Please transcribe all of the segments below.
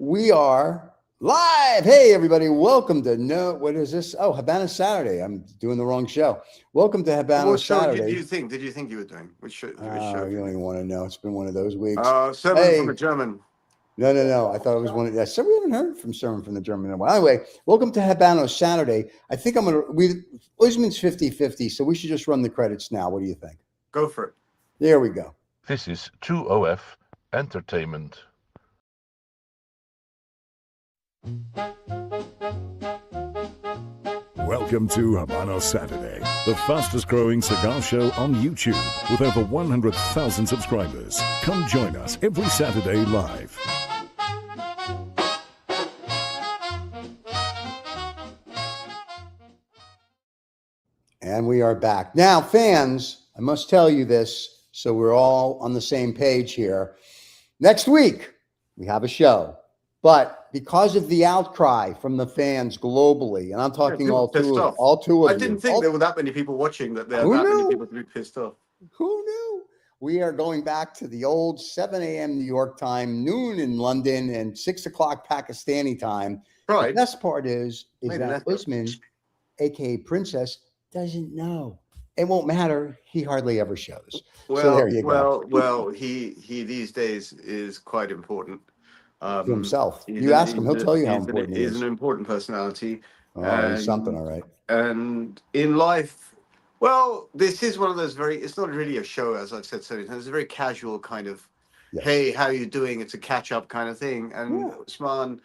We are live. Hey, everybody. Welcome to what is this? Oh, Habanos Saturday. I'm doing the wrong show. Welcome to Habanos What show Saturday. did you think you were doing? Which show? You don't even want to know. It's been one of those weeks. Sermon from a German. No. I thought it was one of that. So we haven't heard from Sermon from the German in a while. Anyway, welcome to Habanos Saturday. I think Usman's 50-50, so we should just run the credits now. What do you think? Go for it. There we go. This is 2OF Entertainment. Welcome to Habanos Saturday, the fastest growing cigar show on YouTube with over 100,000 subscribers. Come join us every Saturday live. And we are back. Now, fans, I must tell you this so we're all on the same page here. Next week, we have a show. But because of the outcry from the fans globally, and I'm talking all two of you. I didn't think there were that many people watching that there are that many people to be pissed off. Who knew? We are going back to the old 7 a.m. New York time, noon in London, and 6 o'clock Pakistani time. Right. The best part is that Usman, a.k.a. Princess, doesn't know. It won't matter. He hardly ever shows. Well, so there you go. Well, he these days is quite important. To himself. You ask him, he'll tell you how important he is. He's an important personality. He's something, all right. And in life, well, this is one of those it's not really a show, as I've said so many times. It's a very casual kind of, hey, how you doing? It's a catch-up kind of thing. And Usman,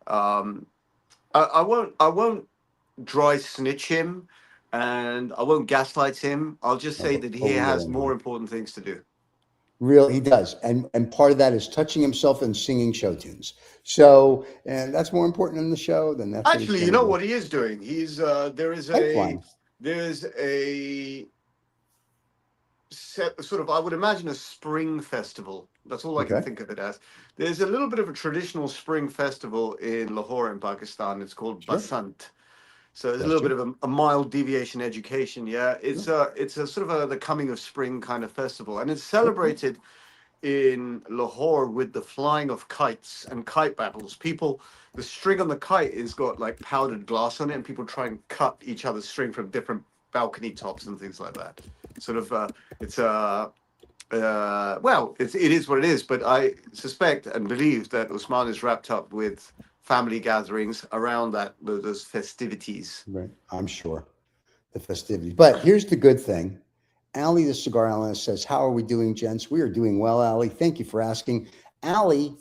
I won't dry snitch him, and I won't gaslight him. I'll just say that he has more important things to do. Really, he does, and part of that is touching himself and singing show tunes. So, and that's more important in the show than that. Actually, you know what he is doing? He's there is a sort of, I would imagine, a spring festival. That's all I can think of it as. There's a little bit of a traditional spring festival in Lahore in Pakistan. It's called Basant. So there's a little bit of a mild deviation education. Yeah, it's a sort of the coming of spring kind of festival, and it's celebrated in Lahore with the flying of kites and kite battles. The string on the kite is got like powdered glass on it, and people try and cut each other's string from different balcony tops and things like that. Sort of, it is what it is. But I suspect and believe that Usman is wrapped up with family gatherings around those festivities. Right, I'm sure. The festivities. But here's the good thing. Ali, the cigar analyst, says, how are we doing, gents? We are doing well, Ali. Thank you for asking. Ali,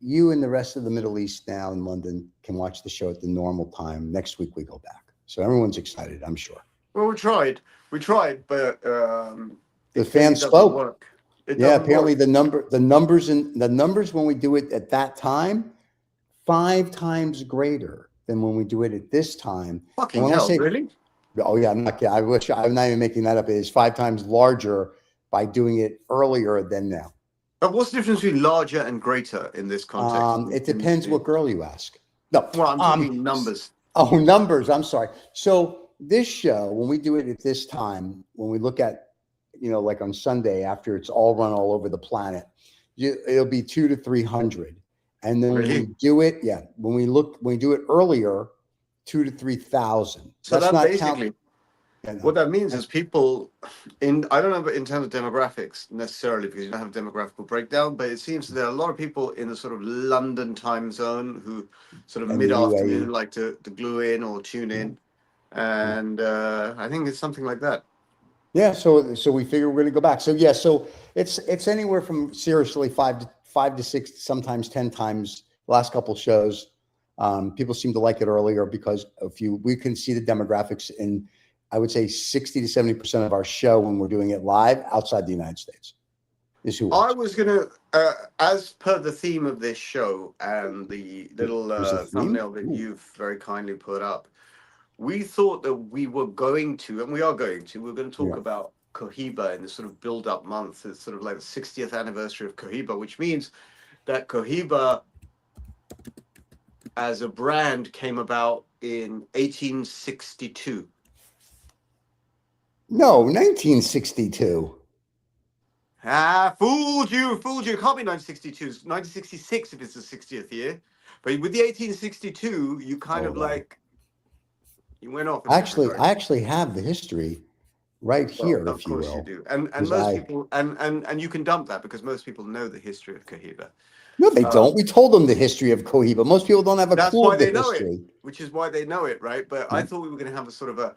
you and the rest of the Middle East now in London can watch the show at the normal time. Next week we go back. So everyone's excited, I'm sure. Well, we tried, but the fans spoke. Work. Apparently the numbers when we do it at that time, 5 times greater than when we do it at this time. Fucking hell, really? Oh yeah, I'm not kidding. I'm not even making that up. It is 5 times larger by doing it earlier than now. But what's the difference between larger and greater in this context? It depends what girl you ask. No, well, I'm talking numbers. Oh, numbers. I'm sorry. So this show, when we do it at this time, when we look at, like on Sunday after it's all run all over the planet, it'll be 200 to 300. And then when we do it, when we do it earlier, 2,000 to 3,000. So that's not basically what that means is people I don't know in terms of demographics necessarily, because you don't have a demographical breakdown, but it seems that there are a lot of people in the sort of London time zone who sort of mid-afternoon like to glue in or tune in. And I think it's something like that. Yeah, so we figure we're going to go back. So so it's anywhere from seriously 5 to 6, sometimes 10 times the last couple shows. People seem to like it earlier because we can see the demographics in, I would say 60 to 70% of our show when we're doing it live outside the United States. Is who I was going to, as per the theme of this show and the little thumbnail that you've very kindly put up, we thought that we were going to, and we're going to talk about Cohiba in this sort of build-up month. It's sort of like the 60th anniversary of Cohiba, which means that Cohiba as a brand came about in 1862. No, 1962. Fooled you, fooled you. It can't be 1962. It's 1966 if it's the 60th year. But with the 1862, you kind of Hold on. like, you went off in a different Actually, I direction. actually have the history right Well, here, of if you course you will. do. And Because most people, and you can dump that because most people know the history of Cohiba. no, they don't. We told them the history of Cohiba. Most people don't have a That's clue why of the they know it, history. which is why they know it, right? But I Right. thought we were going to have a sort of a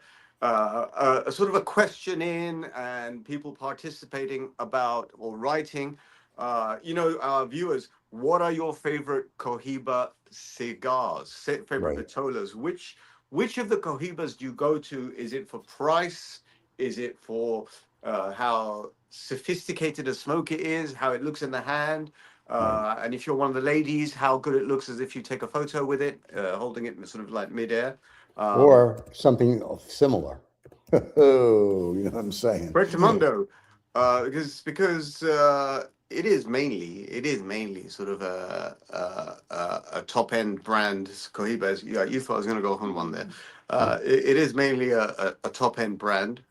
sort of a question in and people participating about or writing. Our viewers, what are your favorite Cohiba cigars? Favorite Right. vitolas? Which of the Cohibas do you go to? Is it for price? Is it for how sophisticated a smoke it is? How it looks in the hand? And if you're one of the ladies, how good it looks as if you take a photo with it, holding it in sort of like midair. Or something similar. Oh, you know what I'm saying? Rectamundo, because it is mainly sort of a top end brand. Cohiba, you thought I was going to go on one there. It is mainly a top end brand,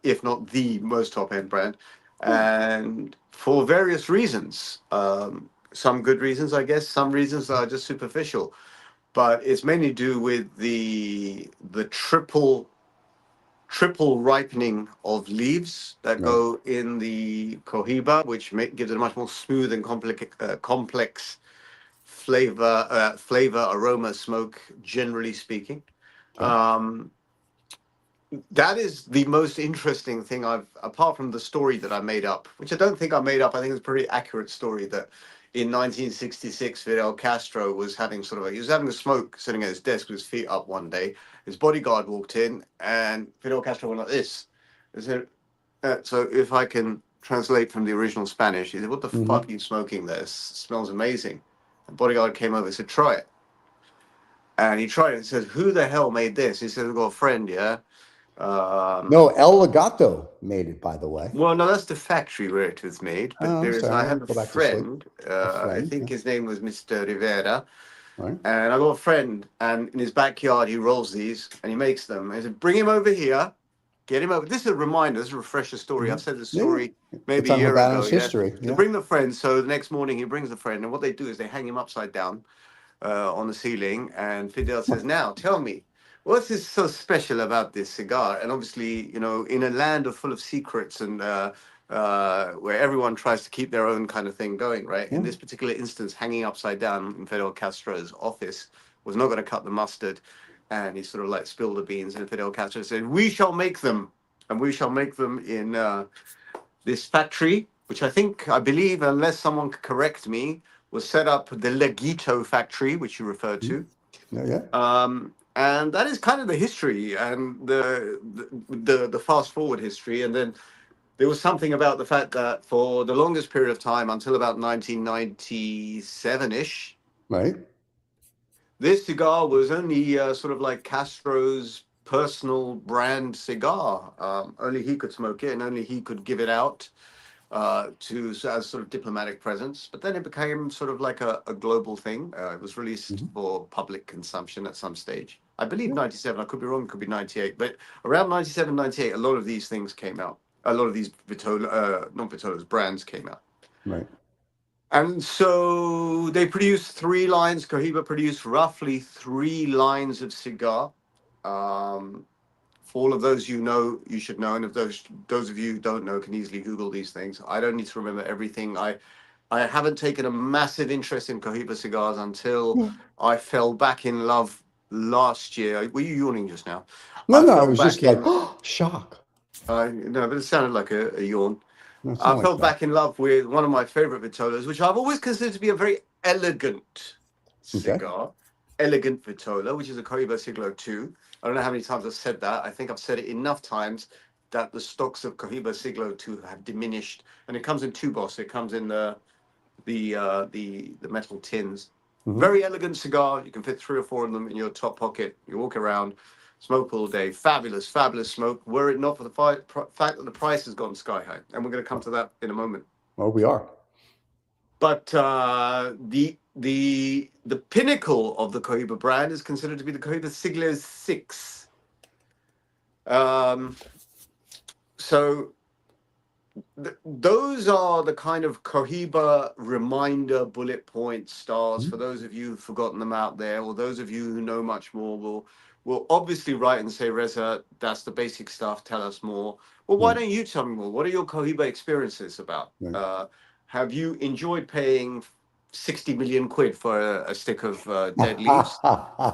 if not the most top end brand, and for various reasons. Some good reasons, I guess. Some reasons are just superficial, but it's mainly due with the triple ripening of leaves that Right. go in the Cohiba, which gives it a much more smooth and complex flavor, aroma, smoke, generally speaking. Okay. That is the most interesting thing apart from the story that I made up, which I don't think I made up. I think it's a pretty accurate story that in 1966, Fidel Castro he was having a smoke sitting at his desk with his feet up one day. His bodyguard walked in and Fidel Castro went like this. He said, so if I can translate from the original Spanish, he said, what the fuck are you smoking there? It smells amazing. The bodyguard came over and said, try it. And he tried it and said, who the hell made this? He said, I've got a friend, yeah. No, El Legato made it, by the way. Well, no, that's the factory where it was made. But Oh, I'm I sorry. have a Go back to sleep. friend. A I friend. think Yeah. his name was Mr. Rivera, Right. and I got a friend, and in his backyard he rolls these and he makes them. I said, bring him over here, get him over. This is a reminder. This is a refresher story. I've said this Yeah. story maybe It's a on year ago. Habanos Yeah, history. to Yeah. bring the friend. So the next morning he brings the friend, and what they do is they hang him upside down on the ceiling, and Fidel says, now tell me, what's this so special about this cigar? And obviously, in a land full of secrets and where everyone tries to keep their own kind of thing going, right? In this particular instance, hanging upside down in Fidel Castro's office was not going to cut the mustard, and he sort of like spilled the beans, and Fidel Castro said, we shall make them, and we shall make them in this factory, which I believe, unless someone could correct me, was set up the Laguito factory, which you referred to. Yeah. And that is kind of the history and the fast forward history. And then there was something about the fact that for the longest period of time, until about 1997-ish, Right. this cigar was only sort of like Castro's personal brand cigar. Only he could smoke it and only he could give it out as sort of diplomatic presence. But then it became sort of like a global thing. It was released for public consumption at some stage. I believe 97, I could be wrong, it could be 98. But around 97, 98, a lot of these things came out. A lot of these not Vitolas, brands came out. Right. And so they produced 3 lines. Cohiba produced roughly 3 lines of cigar. For all of those you should know, and if those of you who don't know can easily Google these things. I don't need to remember everything. I haven't taken a massive interest in Cohiba cigars until I fell back in love last year. Were you yawning just now? No, I fell was just back like, in. shock. No, but it sounded like a yawn. No, it's I not fell like that. back in love with one of my favorite Vitolas, which I've always considered to be a very elegant cigar. Elegant Vitola, which is a Cohiba Siglo 2. I don't know how many times I've said that. I think I've said it enough times that the stocks of Cohiba Siglo 2 have diminished. And it comes in 2 boss. It comes in the metal tins. Very elegant cigar. You can fit 3 or 4 of them in your top pocket. You walk around, smoke all day. Fabulous, fabulous smoke. Were it not for the fact that the price has gone sky high. And we're going to come to that in a moment. Well, we are. But the pinnacle of the Cohiba brand is considered to be the Cohiba Siglo 6. So those are the kind of Cohiba reminder bullet point stars. Mhm. For those of you who've forgotten them out there, or those of you who know much more, will obviously write and say, Reza, that's the basic stuff. Tell us more. Well, why Right. don't you tell me more? What are your Cohiba experiences about? Right. Have you enjoyed paying 60 million quid for a stick of dead leaves?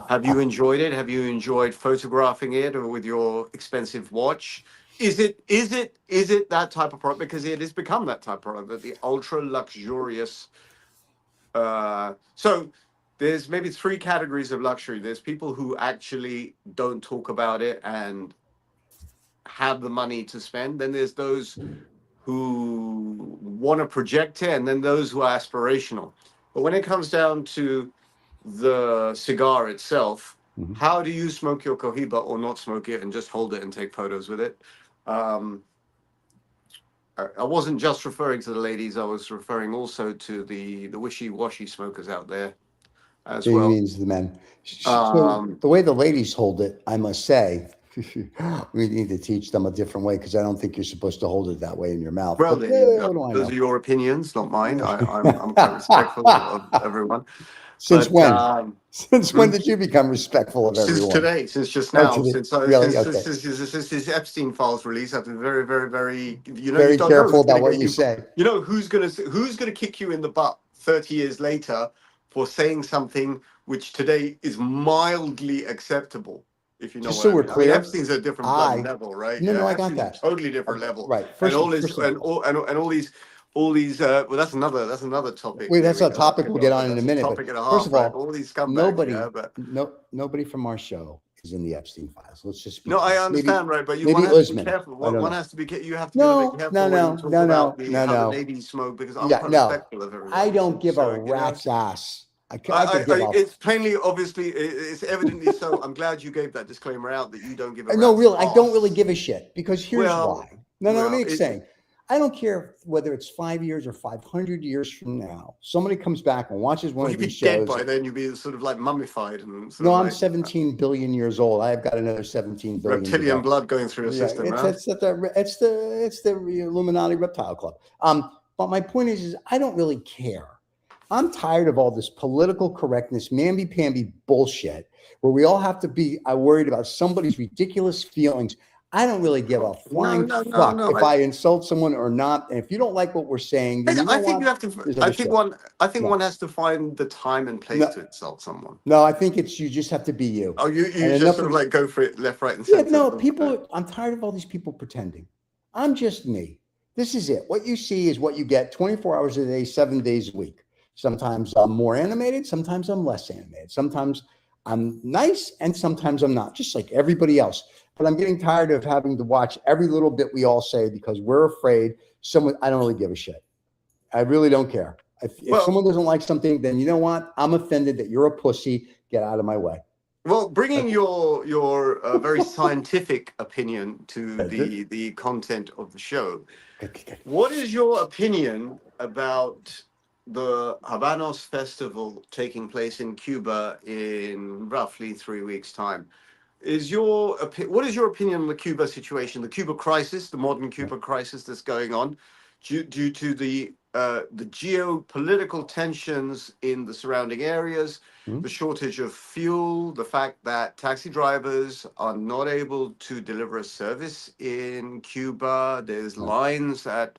Have you enjoyed it? Have you enjoyed photographing it or with your expensive watch? Is it that type of product? Because it has become that type of product, that the ultra luxurious. So there's maybe three categories of luxury. There's people who actually don't talk about it and have the money to spend. Then there's those who want to project it, and then those who are aspirational. But when it comes down to the cigar itself, Mhm. how do you smoke your Cohiba or not smoke it and just hold it and take photos with it? Um, I wasn't just referring to the ladies, I was referring also to the wishy-washy smokers out there as He well. means the men. So Um, the way the ladies hold it, I must say, we need to teach them a different way because I don't think you're supposed to hold it that way in your mouth. well, But there you go. what do I Those are know? your opinions, not mine. I'm quite respectful of everyone. Since But when? Since when hmm? did you become respectful of Since everyone? today, since just Oh, now, today. Really? Okay. since this Epstein files release, I've been very, very, very. You Very don't know careful who's going about to what get you you. say. You know who's going to kick you in the butt 30 years later for saying something which today is mildly acceptable. If you know Just what so I we're mean. I mean, clear, Epstein's a different bloody I level, right? no, Yeah, no, I got Epstein's a that. totally different level, Right. and all this, First of all, and all these. Well, that's another topic. wait, There that's we a go. That topic could we'll go, get but on in a that's a minute. But topic and a first half, of right? all, All these scumbags, yeah, but. nobody from our show is in the Epstein files. Let's just be No, I clear. understand, right? But one Maybe has to be Usman. careful. I don't One know. has to be. You have to be a little bit No, no, careful when you no, talk no, about no, the no, how the no. ladies smoke, because I'm Yeah, quite no. respectful of I everyone. don't give a So you know, rat's ass. I could give a. it's plainly, obviously, it's evidently so. I'm glad you gave that disclaimer out that you don't give a No, rat's really, I don't really ass. give a shit because here's Well, why. No, no, let me it, explain. I don't care whether it's 5 years or 500 years from now. Somebody comes back and watches one well, of you'd be these dead shows. by then. You'd be sort of like mummified and sort No, of I'm like 17 billion years old. I've got another 17 billion to reptilian go. blood going through your Yeah, system, it's huh? the Illuminati Reptile Club. But my point is I don't really care. I'm tired of all this political correctness, mamby-pamby bullshit, where we all have to be worried about somebody's ridiculous feelings. I don't really give a No, flying no, no, fuck no. if I insult someone or not. And if you don't like what we're saying, then you I know think what? you have to. There's other shit. I think No, one has to find the time and place no, to insult someone. no. I think it's you just have to be you. Oh, And you just enough sort of of like go for it, left, right, and yeah, center. no, people, I'm tired of all these people pretending. I'm just me. This is it. What you see is what you get 24 hours a day, 7 days a week. Sometimes I'm more animated, sometimes I'm less animated. Sometimes I'm nice and sometimes I'm not, just like everybody else. But I'm getting tired of having to watch every little bit we all say because we're afraid someone, I don't really give a shit. I really don't care. If Well, someone doesn't like something, then you know what? I'm offended that you're a pussy. Get out of my way. bringing your very scientific opinion to the content of the show, what is your opinion about the Habanos Festival taking place in Cuba in roughly 3 weeks' time? What is your opinion on the Cuba situation, the Cuba crisis, the modern Cuba crisis that's going on, due to the geopolitical tensions in the surrounding areas, Hmm? the shortage of fuel, the fact that taxi drivers are not able to deliver a service in Cuba, there's Right. lines at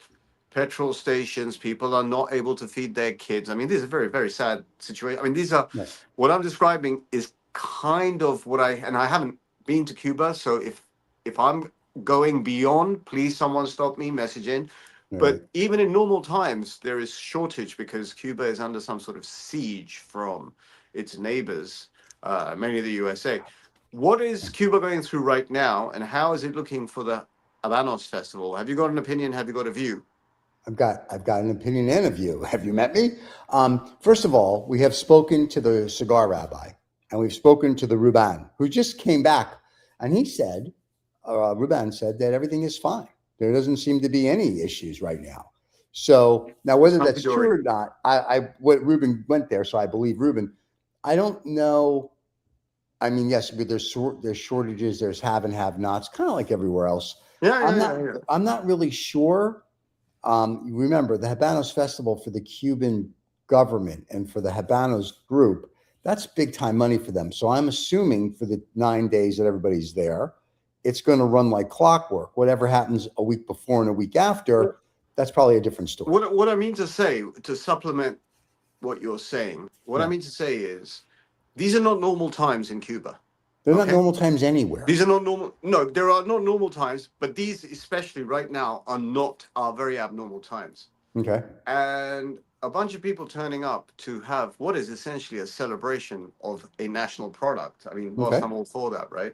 petrol stations, people are not able to feed their kids. I mean, this is a very, very sad situation. I mean, Right. what I'm describing is kind of and I haven't been to Cuba, so if I'm going beyond, please someone stop me, message in. Right. But even in normal times, there is shortage because Cuba is under some sort of siege from its neighbors, mainly the USA. What is Cuba going through right now, and how is it looking for the Habanos Festival? Have you got an opinion? Have you got a view? I've got an opinion and a view. Have you met me? First of all, we have spoken to the cigar rabbi and we've spoken to the Ruban, who just came back, and he said, Ruban said that everything is fine. There doesn't seem to be any issues right now. So now, whether that's true or not, what Ruben went there, so I believe Ruben. I don't know. I mean, yes, but there's shortages, there's have and have nots, kind of like everywhere else. Yeah, I'm yeah, not. yeah, yeah. I'm not really sure remember the Habanos Festival for the Cuban government and for the Habanos group, that's big time money for them. So I'm assuming for the 9 days that everybody's there, it's going to run like clockwork. Whatever happens a week before and a week after, that's probably a different story. What I mean to say, to supplement what you're saying, what I mean to say is, these are not normal times in Cuba. They're not normal times anywhere. These are not normal. No, there are not normal times, but these, especially right now, are very abnormal times. Okay. And a bunch of people turning up to have what is essentially a celebration of a national product. I mean, whilst I'm all for that, right?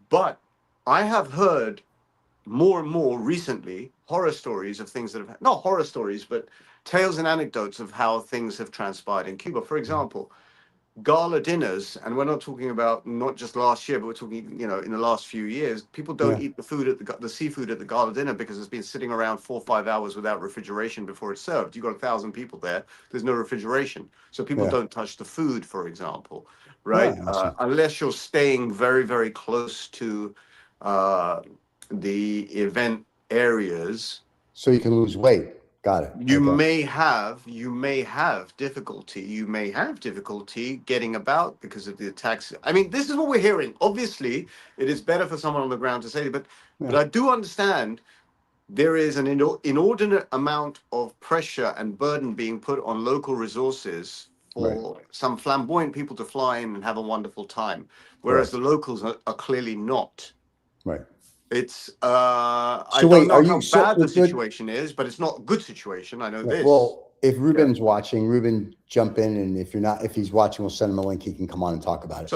But I have heard more and more recently horror stories of things that have, not horror stories, but tales and anecdotes of how things have transpired in Cuba. For example, gala dinners, and we're not talking about not just last year, but we're talking, you know, in the last few years, people don't eat the food at the seafood at the gala dinner because it's been sitting around 4 or 5 hours without refrigeration before it's served. You've got 1,000 people there. There's no refrigeration. So people don't touch the food, for example, right? Unless you're staying very, very close to the event areas. So you can lose weight. Got it. You may have difficulty. You may have difficulty getting about because of the attacks. I mean, this is what we're hearing. Obviously, it is better for someone on the ground to say it, but I do understand there is an inordinate amount of pressure and burden being put on local resources for some flamboyant people to fly in and have a wonderful time, whereas the locals are clearly not. Right. It's I don't know how bad the situation is, but it's not a good situation. I know this. Well, if Ruben's watching, Ruben, jump in, and if he's watching, we'll send him a link. He can come on and talk about it.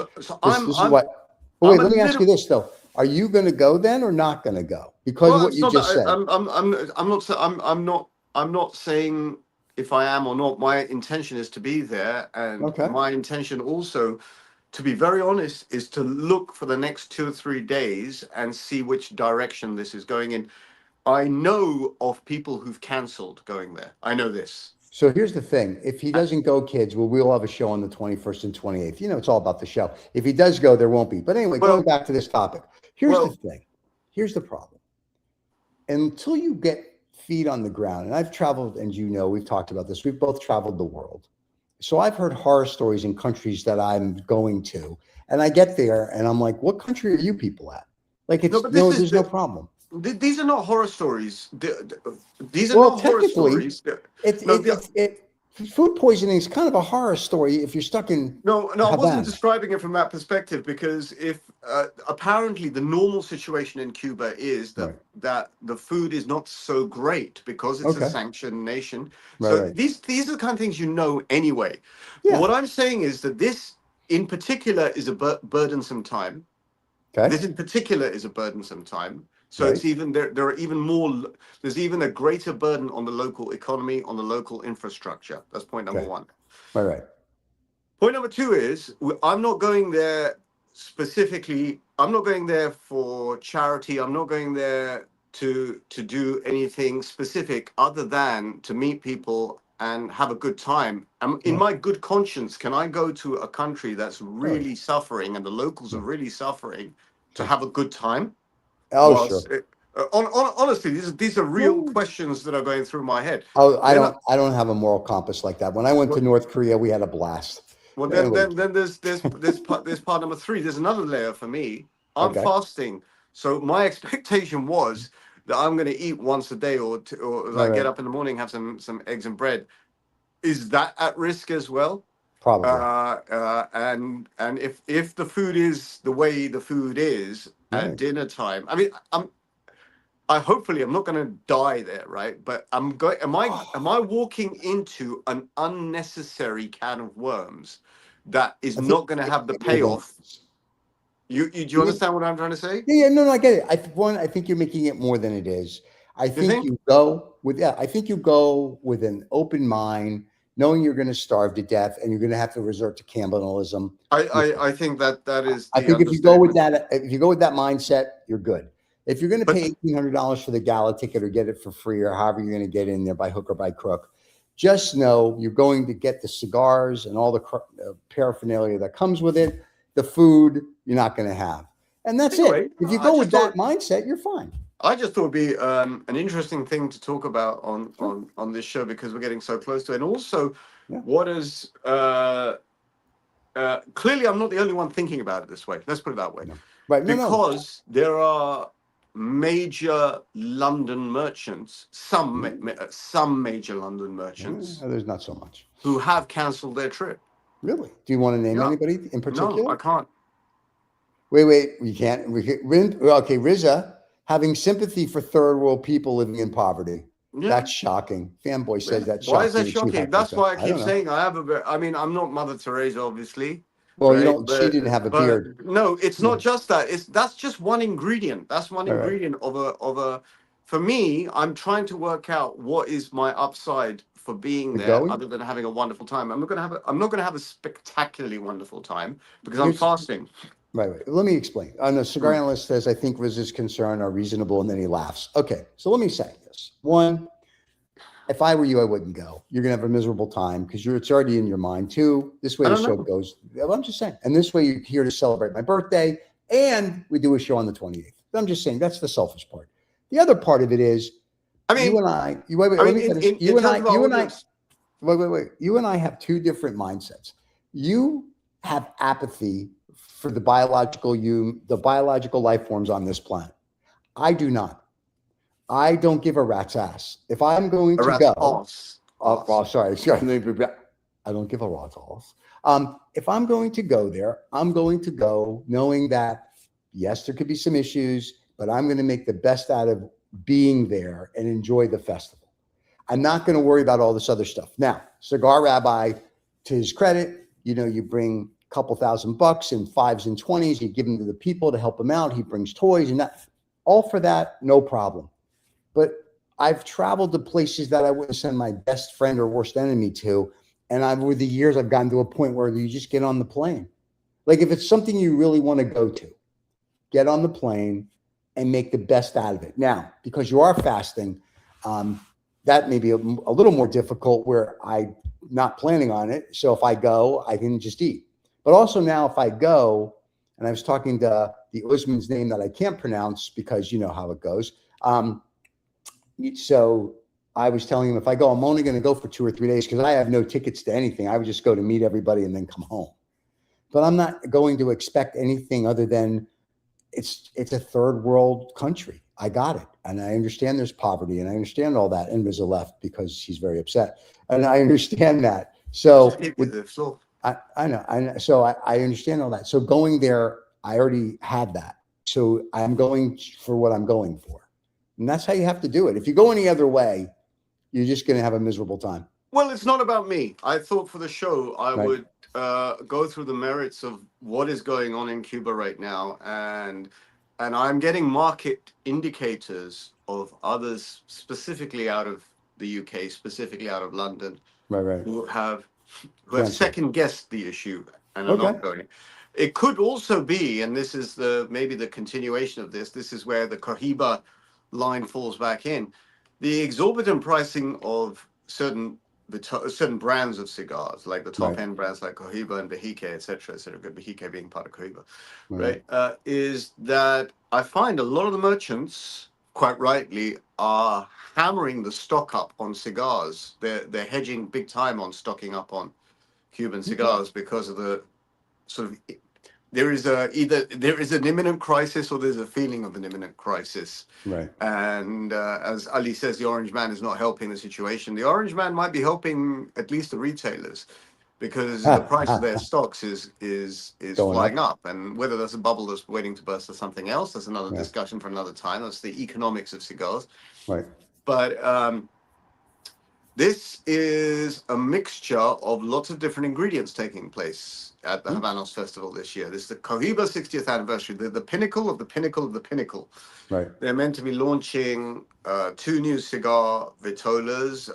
Wait, let me ask you this though: are you going to go then, or not going to go? Because of what you just said. I'm not saying if I am or not. My intention is to be there, and my intention also, to be very honest, is to look for the next 2 or 3 days and see which direction this is going in. I know of people who've cancelled going there. I know this. So here's the thing. If he doesn't go, kids, we'll have a show on the 21st and 28th. You know, it's all about the show. If he does go, there won't be. But anyway, going back to this topic, here's the thing. Here's the problem. Until you get feet on the ground, and I've traveled, and you know, we've talked about this. We've both traveled the world. So I've heard horror stories in countries that I'm going to, and I get there and I'm like, what country are you people at? Like, there's no problem. These are not horror stories. These are not horror stories. Food poisoning is kind of a horror story if you're stuck in. No, I wasn't describing it from that perspective, because if apparently the normal situation in Cuba is that the food is not so great because it's a sanctioned nation. So these are the kind of things you know anyway. Yeah. What I'm saying is that this in particular is a burdensome time. Okay. This in particular is a burdensome time. So it's even there are even more, there's even a greater burden on the local economy, on the local infrastructure. That's point number one. Right. Point number two is, I'm not going there specifically. I'm not going there for charity. I'm not going there to do anything specific other than to meet people and have a good time. In my good conscience, can I go to a country that's really suffering and the locals are really suffering to have a good time? Sure. Honestly, these are real questions that are going through my head. I don't have a moral compass like that. When I went to North Korea, we had a blast. Well, then there's part number three. There's another layer for me. I'm fasting, so my expectation was that I'm going to eat once a day, or I get up in the morning, have some eggs and bread. Is that at risk as well? Probably. And if the food is the way the food is at dinner time, I mean, hopefully I'm not going to die there, right? But am I walking into an unnecessary can of worms that is not going to have the payoff? Do you understand what I'm trying to say? Yeah, no, I get it. I think you're making it more than it is. I think you go with an open mind, knowing you're going to starve to death and you're going to have to resort to cannibalism. I think that is. I think if you go with that mindset, you're good. If you're going to pay $1,800 for the gala ticket or get it for free or however you're going to get in there by hook or by crook, just know you're going to get the cigars and all the paraphernalia that comes with it. The food you're not going to have, and that's it. If you go with that mindset, you're fine. I just thought it'd be an interesting thing to talk about on this show because we're getting so close to it. And also, Yeah. what is clearly I'm not the only one thinking about it this way. Let's put it that way. No. Right. No, Because there are major London merchants, some major London merchants there's not so much. who have cancelled their trip. Really? Do you want to name Yeah. anybody in particular? No, I can't. Wait. We can't. Okay, Riza, having sympathy for third world people living in poverty. Yeah. That's shocking. Fanboy says that. Why is that shocking? shocking? That's why I keep saying I have I mean, I'm not Mother Teresa, obviously. Well, right? you don't. She didn't have a beard. No, it's not just that. That's just one ingredient. That's one All right. ingredient of a. For me, I'm trying to work out what is my upside for being there, going? other than having a wonderful time. I'm not going to have a spectacularly wonderful time because I'm fasting. Right. Let me explain. The cigar analyst says, I think Riz's concerns are reasonable, and then he laughs. Okay, so let me say this. One, if I were you, I wouldn't go. You're going to have a miserable time because it's already in your mind. Two, this way the show goes. Well, I'm just saying. And this way you're here to celebrate my birthday, and we do a show on the 28th. I'm just saying that's the selfish part. The other part of it is, I mean, you and I, you and I have two different mindsets. You have apathy for the biological life forms on this planet. I do not. I don't give a rat's ass. If I'm going to go, sorry, I don't give a rat's ass. If I'm going to go there, I'm going to go knowing that, yes, there could be some issues, but I'm going to make the best out of being there and enjoy the festival. I'm not going to worry about all this other stuff. Now, Cigar Rabbi, to his credit, you bring a couple $1,000 in 5s and 20s, you give them to the people to help them out. He brings toys and that, all for that, no problem. But I've traveled to places that I wouldn't send my best friend or worst enemy to. And over the years, I've gotten to a point where you just get on the plane. Like if it's something you really want to go to, get on the plane and make the best out of it. Now, because you are fasting, that may be a little more difficult where I'm not planning on it. So if I go, I can just eat. But also now if I go, and I was talking to the Usman's name that I can't pronounce because you know how it goes. So I was telling him if I go, I'm only going to go for 2 or 3 days because I have no tickets to anything. I would just go to meet everybody and then come home. But I'm not going to expect anything other than it's a third world country. I got it. And I understand there's poverty and I understand all that. And Rizza left because she's very upset. And I understand that. So I know. So I understand all that. So going there, I already had that. So I'm going for what I'm going for. And that's how you have to do it. If you go any other way, you're just going to have a miserable time. Well, it's not about me. I thought for the show, I would go through the merits of what is going on in Cuba right now. And I'm getting market indicators of others, specifically out of the UK, specifically out of London, who have second guessed the issue and are not going. It could also be, and this is maybe the continuation of this. This is where the Cohiba line falls back in. The exorbitant pricing of certain brands of cigars, like the top end brands like Cohiba and Behike, etc., Behike being part of Cohiba, is that I find a lot of the merchants, quite rightly, are hammering the stock up on cigars. They're hedging big time on stocking up on Cuban cigars because of the sort of there is an imminent crisis or there's a feeling of an imminent crisis. Right. And as Ali says, the Orange Man is not helping the situation. The Orange Man might be helping at least the retailers because the price of their stocks is flying up. And whether that's a bubble that's waiting to burst or something else, that's another discussion for another time. That's the economics of cigars. Right. But this is a mixture of lots of different ingredients taking place at the Habanos Festival this year. This is the Cohiba 60th anniversary. They're the pinnacle of the pinnacle of the pinnacle. Right. They're meant to be launching 2 new cigar vitolas.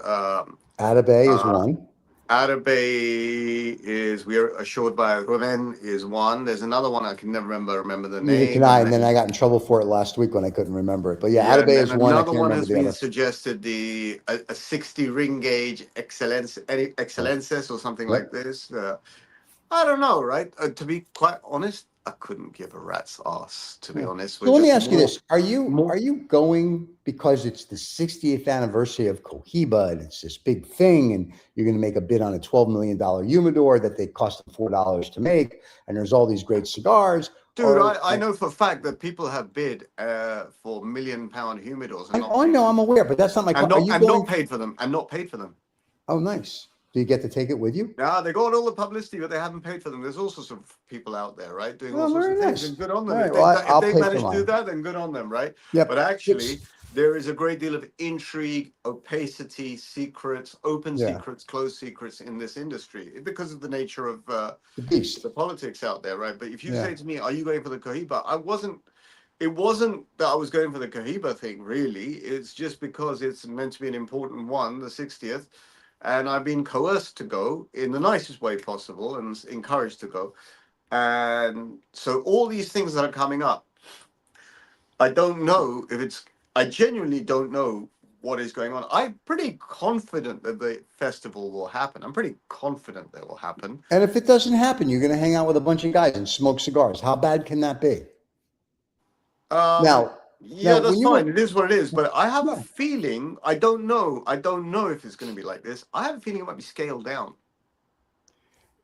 Atabey is one. Atabey is, we are assured by Ruben, is one. There's another one I can never remember the name. Neither can I, and then I got in trouble for it last week when I couldn't remember it. But Atabey is one. Another one has been suggested, a 60 ring gauge Excellences or something like this. I don't know, right? To be quite honest, I couldn't give a rat's ass, to be honest. So let me ask you this: Are more- you going because it's the 60th anniversary of Cohiba and it's this big thing, and you're going to make a bid on a $12 million humidor that they cost them $4 to make, and there's all these great cigars? Dude, I know for a fact that people have bid for £1 million humidors. And I know, I'm aware, but that's not my. Not paid for them. And not paid for them. Oh, nice. Do you get to take it with you? Yeah, they got all the publicity, but they haven't paid for them. There's all sorts of people out there, right, doing all sorts very of things, nice. and good on them. All right, If well, they I'll pay manage for to do mine. that, then good on them, right? Yep. But actually, there is a great deal of intrigue, opacity, secrets, open Yeah. secrets, closed secrets in this industry because of the nature of The beast. the politics out there, right? But if you Yeah. say to me, "Are you going for the Cohiba?" It wasn't that I was going for the Cohiba thing, really. It's just because it's meant to be an important one, the 60th. And I've been coerced to go in the nicest way possible and encouraged to go. And so all these things that are coming up, I don't know if it's, I genuinely don't know what is going on. I'm pretty confident that the festival will happen. I'm pretty confident that will happen. And if it doesn't happen, you're going to hang out with a bunch of guys and smoke cigars. How bad can that be? Now, that's when you fine. were- It is what it is. But I have a Yeah. feeling, I don't know if it's going to be like this. I have a feeling it might be scaled down.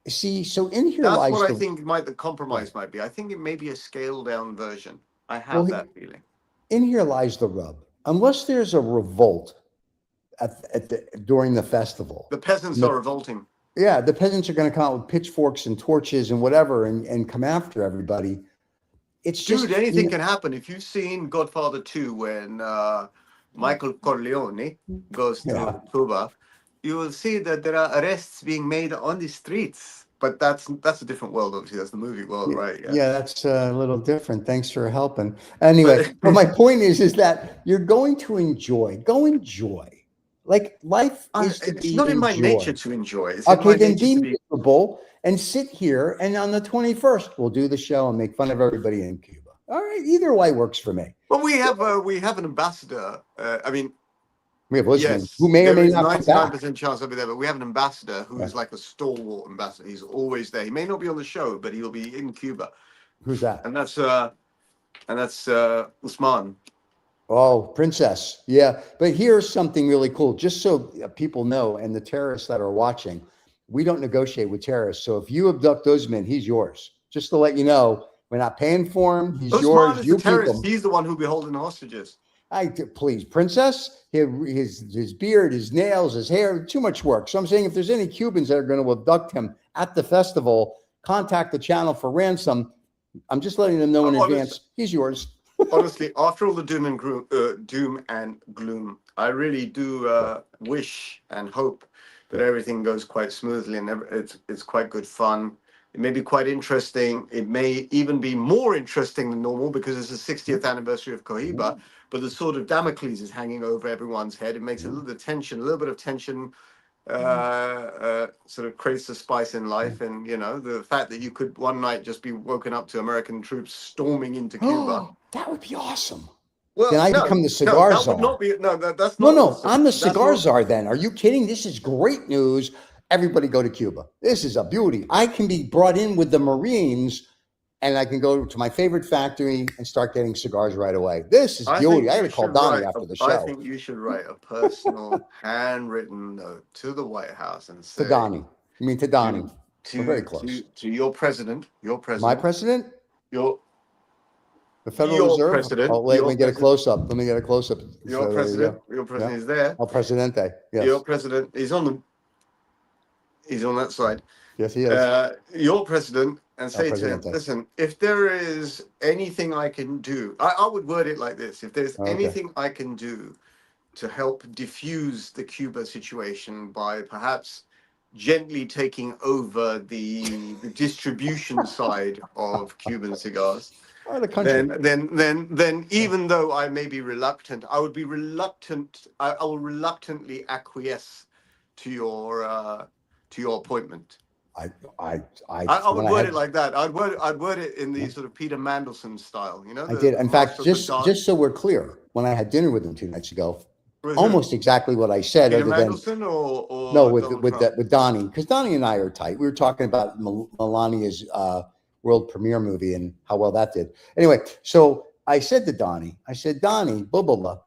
See, so in here That's lies what I the, think the compromise might be. I think it may be a scaled down version. I have Well, that feeling. in here lies the rub. Unless there's a revolt during the festival, The peasants are revolting. yeah, the peasants are going to come out with pitchforks and torches and whatever and come after everybody. It's just Dude, anything can happen. If you've seen Godfather 2 when Michael Corleone goes to Cuba, you will see that there are arrests being made on the streets. But that's a different world, obviously. That's the movie world, right? Yeah, that's a little different. Thanks for helping. Anyway, but my point is that you're going to enjoy. Go enjoy. Like life is to It's be not in my enjoyed. nature to enjoy. It's in Okay, my then nature be to be. miserable and sit here. And on the 21st, we'll do the show and make fun of everybody in Cuba. All right, either way works for me. Well, we have an ambassador. I mean, We have listeners yes, who may or there may is not come back. 99% chance I'll be there, but we have an ambassador who is like a stalwart ambassador. He's always there. He may not be on the show, but he'll be in Cuba, Who's that? and that's Usman. Oh, Princess. Yeah. But here's something really cool, just so people know, and the terrorists that are watching, we don't negotiate with terrorists. So if you abduct Usman, he's yours. Just to let you know, we're not paying for him. He's Usman yours. is You the terrorist. keep him. He's the one who'll be holding the hostages. Please, Princess, his beard, his nails, his hair, too much work. So I'm saying if there's any Cubans that are going to abduct him at the festival, contact the channel for ransom. I'm just letting them know in advance. He's yours. Honestly, after all the doom and gloom, I really do wish and hope that everything goes quite smoothly and it's quite good fun. It may be quite interesting. It may even be more interesting than normal because it's the 60th anniversary of Cohiba. But the sword of Damocles is hanging over everyone's head. It makes a little bit of tension, sort of creates the spice in life. And, you know, the fact that you could one night just be woken up to American troops storming into Cuba. That would be awesome. Well, Then I become the cigar that czar. would not be, that's not. No, I'm the that's cigar not- czar then. Are you kidding? This is great news. Everybody go to Cuba. This is a beauty. I can be brought in with the Marines and I can go to my favorite factory and start getting cigars right away. This is beauty. I got to call Donnie after the show. I think you should write a personal handwritten note to the White House and say To Donnie. You mean to Donnie? We're very to close. your president, My president? your The Federal Your Reserve? president, Oh, let your me get a president. close-up. Let me get a close-up. your So there you president, go. your president is there. El Presidente. Yes. Your president is on that side. Yes, he is. Your president, and say to him, Presidente. listen, if there is anything I can do, I would word it like this: if there's Okay. anything I can do to help diffuse the Cuba situation by perhaps gently taking over the distribution side of Cuban cigars, Or the country. then even though I may be reluctant, I would be reluctant. I will reluctantly acquiesce to your appointment. I would word it like that. I'd word it in the sort of Peter Mandelson style. You know, I did. In fact, Master of the Dark. just so we're clear, when I had dinner with him 2 nights ago, With who? almost exactly what I said, Peter other than Mandelson or no, Donald Trump? with Donnie, because Donnie and I are tight. We were talking about Melania's world premiere movie and how well that did. Anyway, so I said to Donnie, Donnie, blah, blah, blah,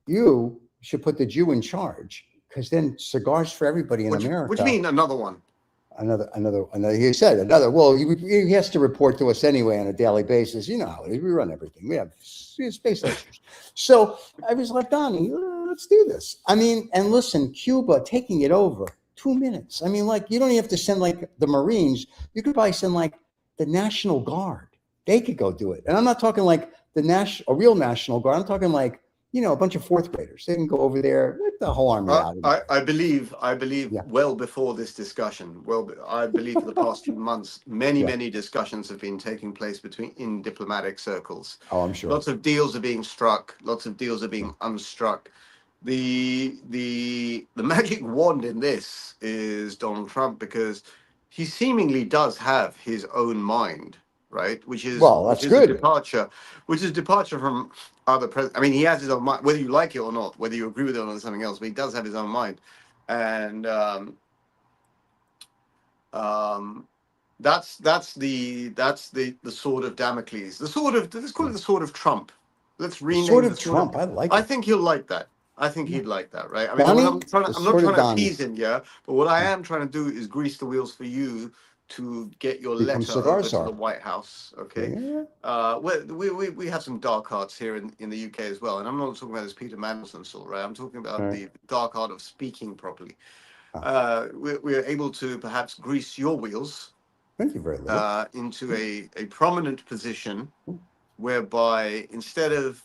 you should put the Jew in charge, because then cigars for everybody in America. What do you mean another one? Another. He said another. Well, he has to report to us anyway on a daily basis. You know how it is. We run everything. We have space lasers. So I was like, Donnie, let's do this. I mean, and listen, Cuba taking it over 2 minutes. I mean, like, you don't even have to send like the Marines. You could probably send like the National Guard. They could go do it. And I'm not talking like a real National Guard. I'm talking like, you know, a bunch of fourth graders. They can go over there, let the whole army out. I believe Yeah. well before this discussion, I believe for the past few months, many discussions have been taking place in diplomatic circles. Oh, I'm sure. Lots of deals are being struck. Lots of deals are being unstruck. The magic wand in this is Donald Trump, because he seemingly does have his own mind, right? Which is good. Which is departure from other presidents. I mean, he has his own mind, whether you like it or not, whether you agree with it or not, something else. But he does have his own mind, and that's the sword of Damocles. Let's call it the sword of Trump. Let's rename sword of Trump. I like it. I think he'll like that. I think he'd like that, right? I mean, Donnie, I'm not trying to tease him, yeah. But what I am trying to do is grease the wheels for you to get your Become letter Cigar over Czar. to the White House, okay? Yeah. We have some dark arts here in the UK as well, and I'm not talking about this Peter Mandelson sort, right? I'm talking about the dark art of speaking properly. We're able to perhaps grease your wheels. Thank you very much. Into a prominent position, whereby instead of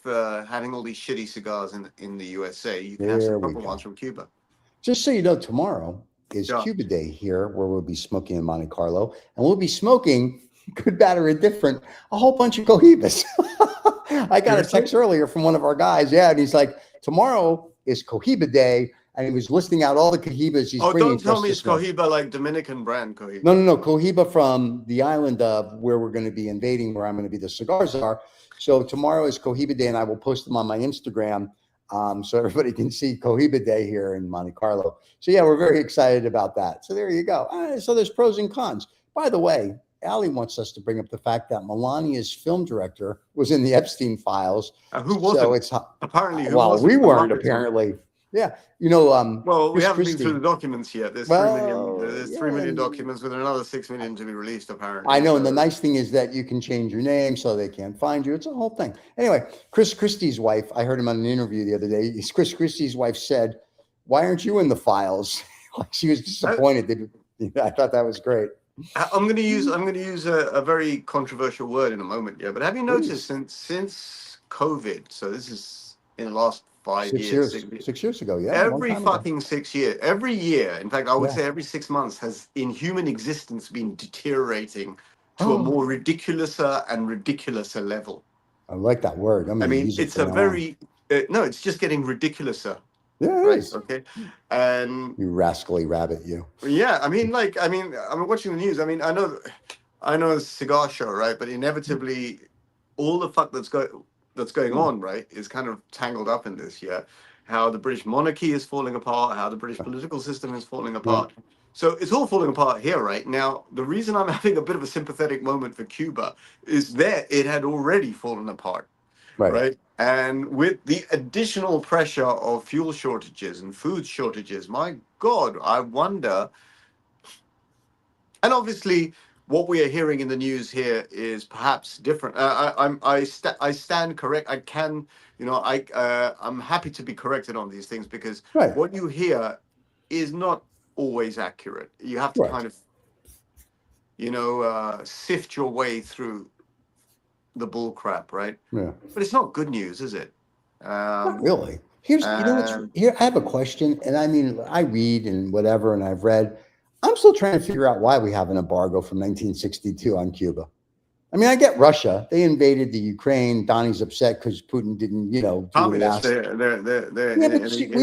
having all these shitty cigars in the USA, you can have some proper ones from Cuba. Just so you know, tomorrow is Cuba Day here, where we'll be smoking in Monte Carlo, and we'll be smoking, good, bad, or indifferent, a whole bunch of Cohibas. I got a text earlier from one of our guys, and he's like, tomorrow is Cohiba Day, and he was listing out all the Cohibas he's bringing. Don't tell me it's Cohiba like Dominican brand Cohiba. No, Cohiba from the island of where we're going to be invading, where I'm going to be the cigar czar. So tomorrow is Cohiba Day, and I will post them on my Instagram, so everybody can see Cohiba Day here in Monte Carlo. So yeah, we're very excited about that. So there you go. So there's pros and cons. By the way, Ali wants us to bring up the fact that Melania's film director was in the Epstein files. Who wasn't? So it's apparently. We weren't apparently. Yeah, you know. Well, we haven't been through the documents yet. There's 3 million. There's 3 million documents with another 6 million to be released. Apparently, I know. And the nice thing is that you can change your name so they can't find you. It's a whole thing. Anyway, Chris Christie's wife. I heard him on an interview the other day. Chris Christie's wife said, "Why aren't you in the files?" She was disappointed. I thought that was great. I'm going to use a very controversial word in a moment. Yeah, but have you noticed since COVID? So this is in the last 6 years ago, yeah. Every fucking 6 years, every year, in fact, I would say every 6 months has in human existence been deteriorating to a more ridiculouser and ridiculouser level. I like that word. I mean, it's a very no, it's just getting ridiculouser. Yeah, right. Okay, and you rascally rabbit, you. Yeah, I'm watching the news. I mean, I know it's a cigar show, right? But inevitably, all the fuck that's going on, right, is kind of tangled up in this, yeah? How the British monarchy is falling apart, how the British political system is falling apart. So it's all falling apart here, right? Now, the reason I'm having a bit of a sympathetic moment for Cuba is that it had already fallen apart, right? And with the additional pressure of fuel shortages and food shortages, my God, I wonder. And obviously, what we are hearing in the news here is perhaps different. I stand correct. I can, I'm happy to be corrected on these things, because what you hear is not always accurate. You have to kind of, sift your way through the bull crap, right? Yeah. But it's not good news, is it? Not really. Here, I have a question, and I mean, I read and whatever, and I've read. I'm still trying to figure out why we have an embargo from 1962 on Cuba. I mean, I get Russia. They invaded the Ukraine. Donnie's upset because Putin didn't, do communists. we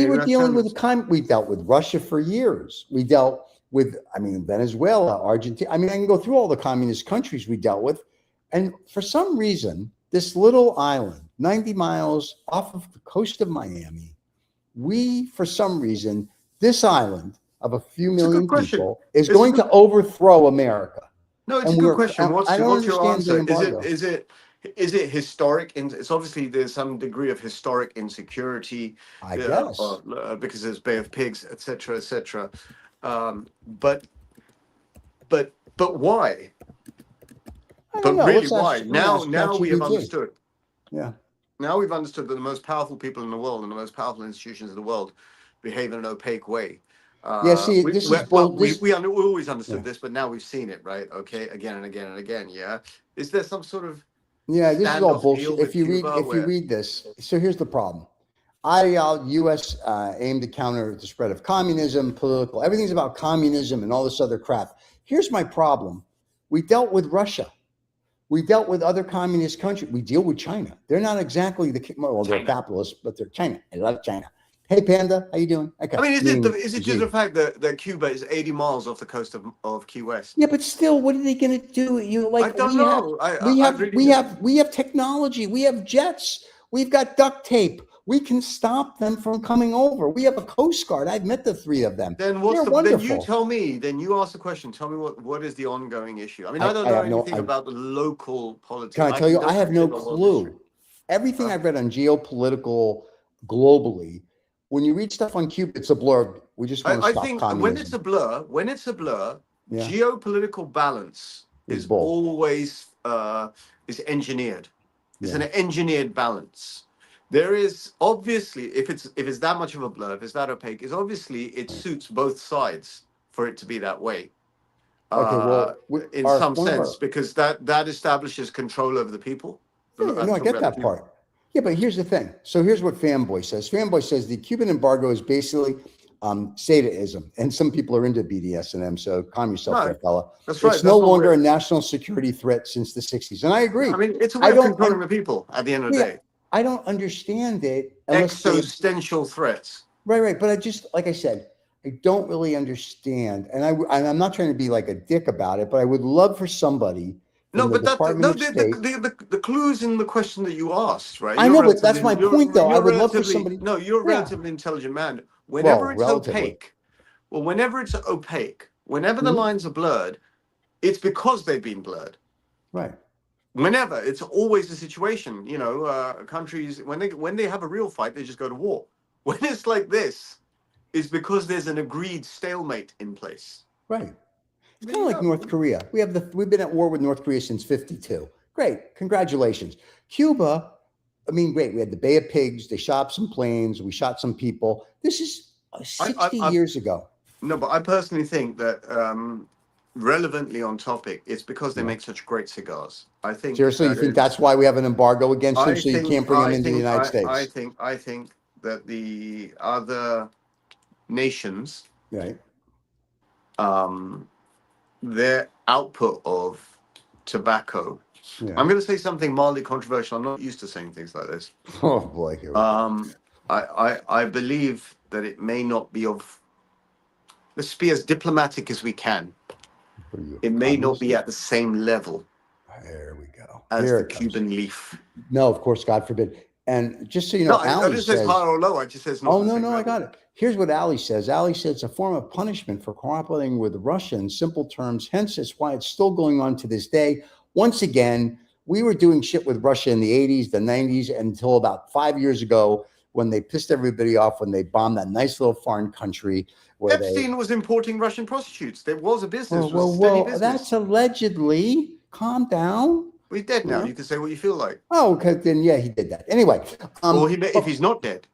were dealing with we dealt with Russia for years. We dealt with, Venezuela, Argentina. I mean, I can go through all the communist countries we dealt with. And for some reason, this little island, 90 miles off of the coast of Miami, this island of a few million people is going to overthrow America. No, it's a And good question. I don't What's your understand the answer? embargo. Is it historic? It's obviously there's some degree of historic insecurity, I guess. because there's Bay of Pigs, etc., etc. But why? I don't But know. really, Let's why? ask, let me ask Now we have ChatGPT. understood. Yeah. Now we've understood that the most powerful people in the world and the most powerful institutions in the world behave in an opaque way. Yeah, see, this is Well, bull. This, we always understood yeah. this, but now we've seen it, right? Okay, again and again and again. Yeah. Is there some sort of Yeah, this is all standoff bullshit. deal with Cuba If you where read this, so here's the problem. U.S. Aimed to counter the spread of communism, political, everything's about communism and all this other crap. Here's my problem. We dealt with Russia. We dealt with other communist countries. We deal with China. They're not exactly well, they're China? capitalists, but they're China. I love China. Hey, Panda, how you doing? Okay. I mean, is it just G. the fact that Cuba is 80 miles off the coast of Key West? Yeah, but still, what are they going to do? I don't know. We have technology. We have jets. We've got duct tape. We can stop them from coming over. We have a Coast Guard. I've met the three of them. Then then you tell me, then you ask the question, tell me what is the ongoing issue? I mean, I don't know anything about the local politics. Can I tell you, I have no about clue. Everything I've read on geopolitical globally, when you read stuff on Cuba, it's a blur. We just want to I stop think communism. when it's a blur, Yeah. geopolitical balance Is is both. always is engineered. It's Yeah. an engineered balance. There is obviously, if it's that much of a blur, if it's that opaque, it's obviously it suits both sides for it to be that way. Okay, well, in some sense, because that establishes control over the people. Yeah, no, I get that part. Yeah, but here's the thing. So here's what Fanboy says. Fanboy says the Cuban embargo is basically sadism, and some people are into BDSM. So calm yourself, there, fella. That's right. It's no longer a national security threat since the '60s, and I agree. I mean, it's a way of controlling the people at the end of the day. I don't understand it. Existential threats. Right. But I just, like I said, I don't really understand, and I'm not trying to be like a dick about it, but I would love for somebody. No, but the clues in the question that you asked, right? I know, but that's my point, though. I would love for somebody. No, you're a relatively intelligent man. Whenever it's opaque, whenever the lines are blurred, it's because they've been blurred. Right. Whenever, it's always a situation. You know, countries when they have a real fight, they just go to war. When it's like this, it's because there's an agreed stalemate in place. Right. It's kind of like North Korea. We've been at war with North Korea since '52. Great, congratulations. Cuba, I mean, great. We had the Bay of Pigs. They shot some planes. We shot some people. This is 60 years ago. No, but I personally think that relevantly on topic, it's because they make such great cigars. I think. Seriously, you think that's why we have an embargo against them, so you can't bring them into the United States? I think that the other nations, right, their output of tobacco. Yeah. I'm going to say something mildly controversial. I'm not used to saying things like this. Oh boy! Here we go. I believe that it may not be of. Let's be as diplomatic as we can. It may not be at the same level. There we go. As the Cuban leaf. No, of course, God forbid. And just so you know, I just says high or low. I just says not. Oh no, I got it. Here's what Ali says. Ali says it's a form of punishment for cooperating with Russia in simple terms. Hence, it's why it's still going on to this day. Once again, we were doing shit with Russia in the 80s, the 90s, until about 5 years ago when they pissed everybody off when they bombed that nice little foreign country. Epstein was importing Russian prostitutes. There was a business. Well, that's allegedly. Calm down. Well, he's dead now. You can say what you feel like. Oh, okay, then yeah, he did that. Anyway. If he's not dead.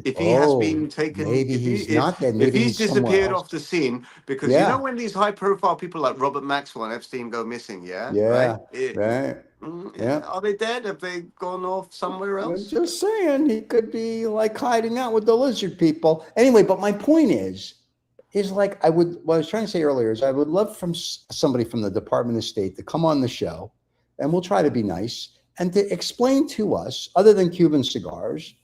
If he has been taken, maybe he's not dead. Maybe if he's disappeared off the scene, because you know when these high-profile people like Robert Maxwell and Epstein go missing, right. Are they dead? Have they gone off somewhere else? I'm just saying, he could be like hiding out with the lizard people. Anyway, but my point is like what I was trying to say earlier is I would love from somebody from the Department of State to come on the show, and we'll try to be nice and to explain to us, other than Cuban cigars,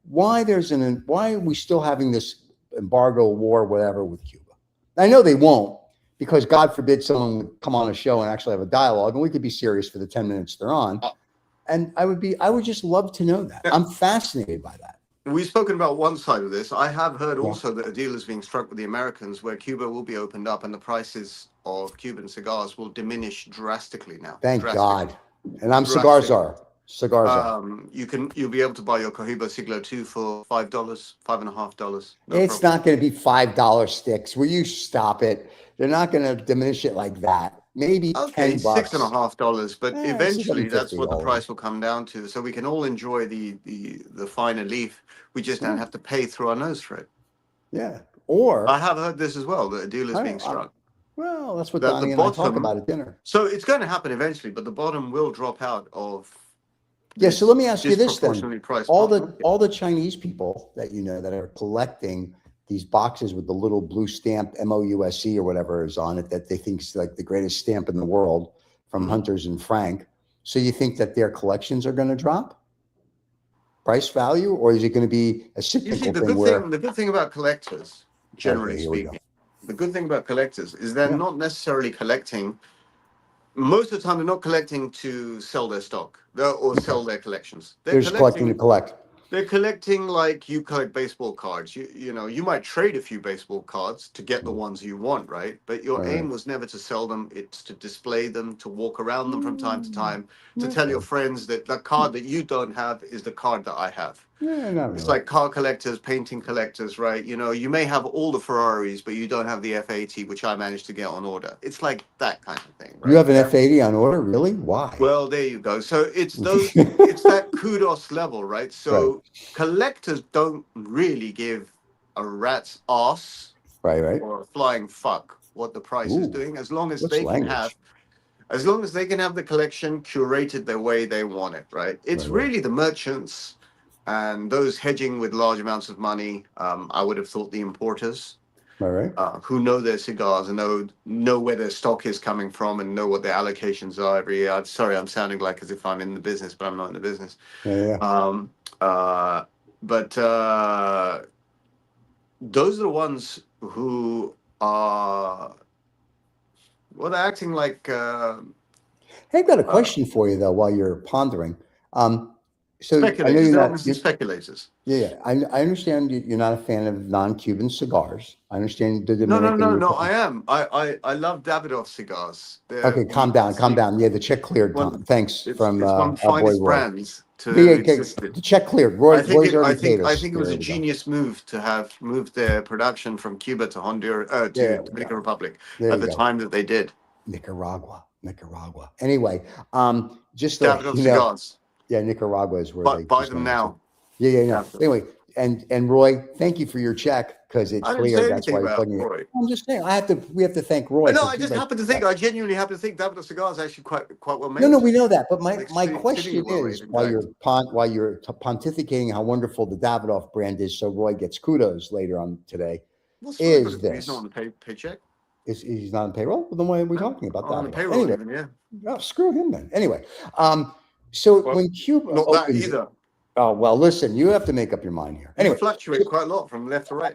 why are we still having this embargo war, whatever, with Cuba? I know they won't, because God forbid someone would come on a show and actually have a dialogue, and we could be serious for the 10 minutes they're on. And I would just love to know that. I'm fascinated by that. We've spoken about one side of this. I have heard also that a deal is being struck with the Americans where Cuba will be opened up and the prices of Cuban cigars will diminish drastically now. Thank Drastically. God. And I'm Drastically. Cigars are. You'll be able to buy your Cohiba Siglo 2 for $5, $5.50. No It's problem. not going to be $5 sticks. Will you stop it? They're not going to diminish it like that. Maybe Okay, $10. $6.50, but eventually that's what the $7.50. price will come down to. So we can all enjoy the finer leaf. We just don't have to pay through our nose for it. Yeah. Or I have heard this as well, that a deal is being struck. Well, that's what That Donnie the and I talk bottom- about at dinner. So it's going to happen eventually, but the bottom will drop out of. Yeah. So let me ask you this then: disproportionately priced all market. the Chinese people that you know that are collecting these boxes with the little blue stamp MOUSE or whatever is on it that they think is like the greatest stamp in the world from Hunters and Frank. So you think that their collections are going to drop price value, or is it going to be a You cyclical see, thing where? the good thing about collectors, generally Okay, here we speaking, go. the good thing about collectors is they're Yeah. not necessarily collecting. Most of the time, they're not collecting to sell their stock or sell their collections. They're just collecting to collect. They're collecting like you collect baseball cards. You know, you might trade a few baseball cards to get the ones you want, right? But your aim was never to sell them. It's to display them, to walk around them from time to time, to tell your friends that the card that you don't have is the card that I have. Yeah, not It's really. like car collectors, painting collectors, right? You know, you may have all the Ferraris, but you don't have the F80, which I managed to get on order. It's like that kind of thing, right? You have an F80 on order, really? Why? Well, there you go. So it's it's that kudos level, right? So collectors don't really give a rat's ass right. or a flying fuck what the price is Ooh, doing, as long as what's they can language? have the collection curated the way they want it, right? It's Right. really the merchants and those hedging with large amounts of money. I would have thought the importers Right. who know their cigars and know where their stock is coming from and know what their allocations are every year. I'm sorry, I'm sounding like as if I'm in the business, but I'm not in the business. Yeah. But those are the ones who are they're acting like. Hey, I've got a question for you though, while you're pondering. So I know Speculators. you're They're not. obviously speculators. Yeah. I understand you're not a fan of non-Cuban cigars. I understand the No. Dominican. I am. I love Davidoff cigars. Okay, calm down. Yeah, the check cleared, Tom. Thanks It's from one of the our boy finest Roy. brands to Yeah, exist. the check cleared. Roy's already paid us. I think it was There a we go. genius move to have moved their production from Cuba to Honduras to Dominican Republic There at you the go. time that they did. Nicaragua. Anyway, just to let Davidoff you know, cigars. yeah, Nicaragua is where But they buy just them went into. now. Yeah. Davidoff. Anyway, and Roy, thank you for your check because it I didn't cleared. say That's anything why you're about plugging it. Roy. I'm just saying, we have to thank Roy. No, 'cause I he's just like- happen to think. I genuinely happen to think Davidoff cigars are actually quite well made. No, we know that. But my Extremely question well is, made, in while fact. you're pontificating how wonderful the Davidoff brand is, so Roy gets kudos later on today. Well, Is he's this? not on the paycheck. He's not on payroll? Well, then why are we talking about On the Davidoff? payroll, Anyway, even, yeah. oh, screw him then. Anyway, so Well, when Cuba Not that opens, either. oh well, listen, you have to make up your mind here. You Anyway, fluctuate quite a lot from left to right.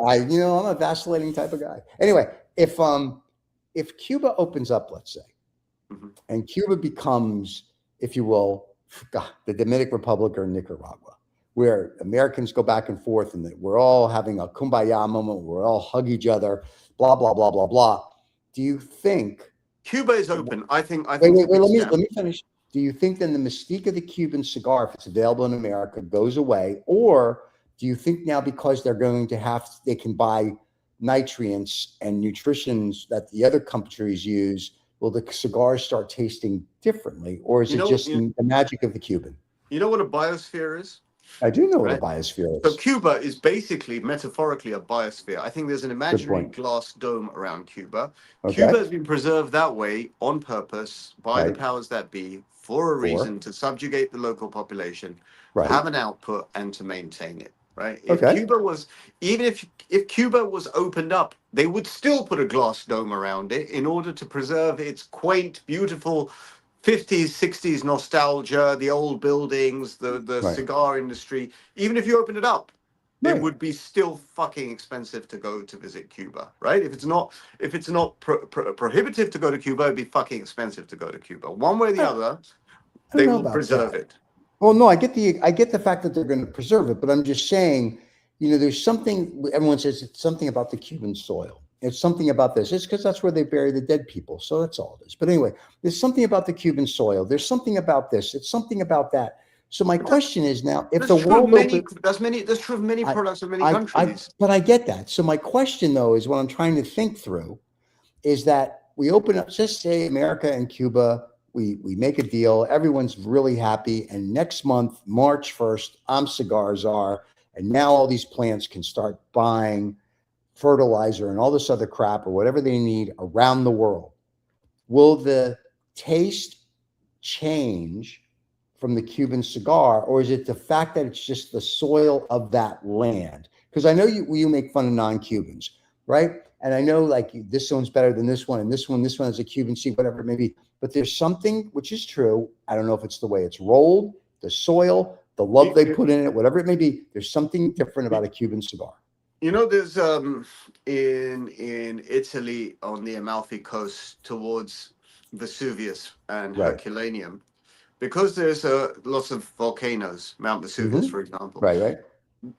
I'm a vacillating type of guy. Anyway, if Cuba opens up, let's say, Mhm. and Cuba becomes, if you will, the Dominican Republic or Nicaragua, where Americans go back and forth and we're all having a kumbaya moment, we're all hug each other, blah, blah, blah, blah, blah. Do you think Cuba is open. I think. wait, it's a big let scam. me finish. Do you think then the mystique of the Cuban cigar, if it's available in America, goes away? Or do you think now because they can buy nutrients and nutritions that the other countries use, will the cigars start tasting differently? Or is it just the magic of the Cuban? You know what a biosphere is? I do know what a Right. biosphere So is. Cuba is basically, metaphorically, a biosphere. I think there's an imaginary point. glass dome around Cuba. Okay. Cuba has been preserved that way on purpose by the Right. powers that be for a reason, to subjugate the local population, Right. have an output, and to maintain it. Right. Okay. If Cuba was opened up, they would still put a glass dome around it in order to preserve its quaint, beautiful 50s, 60s nostalgia, the old buildings, the Right. cigar industry. Even if you open it up, Right. it would be still fucking expensive to go to visit Cuba, right? If it's not prohibitive to go to Cuba, it'd be fucking expensive to go to Cuba. One way or the other, I they don't know will about preserve that. it. Well, no, I get the fact that they're going to preserve it, but I'm just saying, there's something, everyone says it's something about the Cuban soil. It's something about this. It's because that's where they bury the dead people. So that's all it is. But anyway, there's something about the Cuban soil. There's something about this. It's something about that. So my question is now, if the world that's true of many products of many I, countries. but I get that. So my question though is what I'm trying to think through is that we open up, just say America and Cuba, we make a deal. Everyone's really happy. And next month, March 1st, I'm Cigar Czar. And now all these plants can start buying fertilizer and all this other crap or whatever they need around the world. Will the taste change from the Cuban cigar, or is it the fact that it's just the soil of that land? Because I know you make fun of non-Cubans, right? And I know like this one's better than this one, and this one is a Cuban seed, whatever it may be. But there's something which is true. I don't know if it's the way it's rolled, the soil, the love they put in it, whatever it may be. There's something different about a Cuban cigar. You know, there's in Italy on the Amalfi Coast towards Vesuvius and Herculaneum, because there's lots of volcanoes, Mount Vesuvius, for example. Right.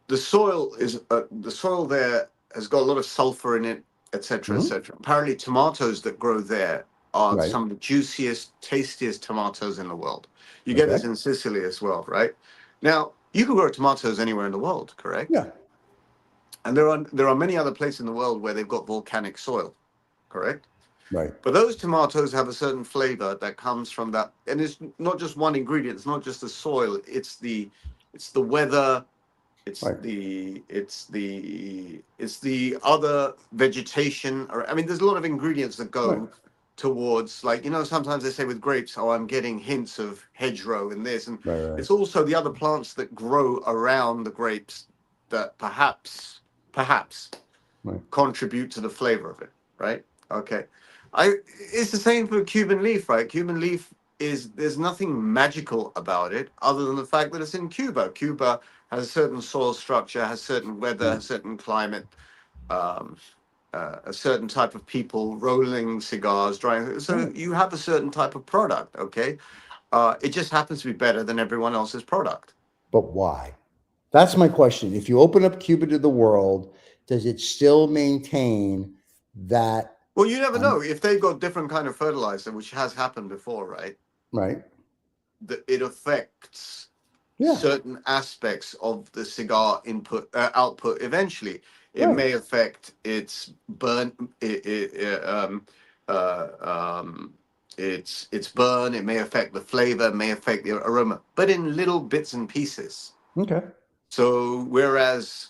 The soil is the soil there has got a lot of sulfur in it, etc., etc. Apparently, tomatoes that grow there are some of the juiciest, tastiest tomatoes in the world. You get this in Sicily as well, right? Now, you can grow tomatoes anywhere in the world, correct? Yeah. And there are many other places in the world where they've got volcanic soil, correct? Right. But those tomatoes have a certain flavor that comes from that, and it's not just one ingredient. It's not just the soil. It's the weather. It's the other vegetation. Or I mean, there's a lot of ingredients that go towards, like, you know, sometimes they say with grapes, oh, I'm getting hints of hedgerow and this, and it's also the other plants that grow around the grapes that perhaps contribute to the flavor of it, right? Okay. It's the same for Cuban leaf, right? Cuban leaf there's nothing magical about it other than the fact that it's in Cuba. Cuba has a certain soil structure, has certain weather, a certain climate, a certain type of people rolling cigars, drying. So you have a certain type of product, okay? It just happens to be better than everyone else's product. But why? That's my question. If you open up Cuba to the world, does it still maintain that? Well, you never know. If they've got different kind of fertilizer, which has happened before, right? Right. It affects certain aspects of the cigar output eventually. It may affect its burn, its burn. It may affect the flavor, may affect the aroma, but in little bits and pieces. Okay. So whereas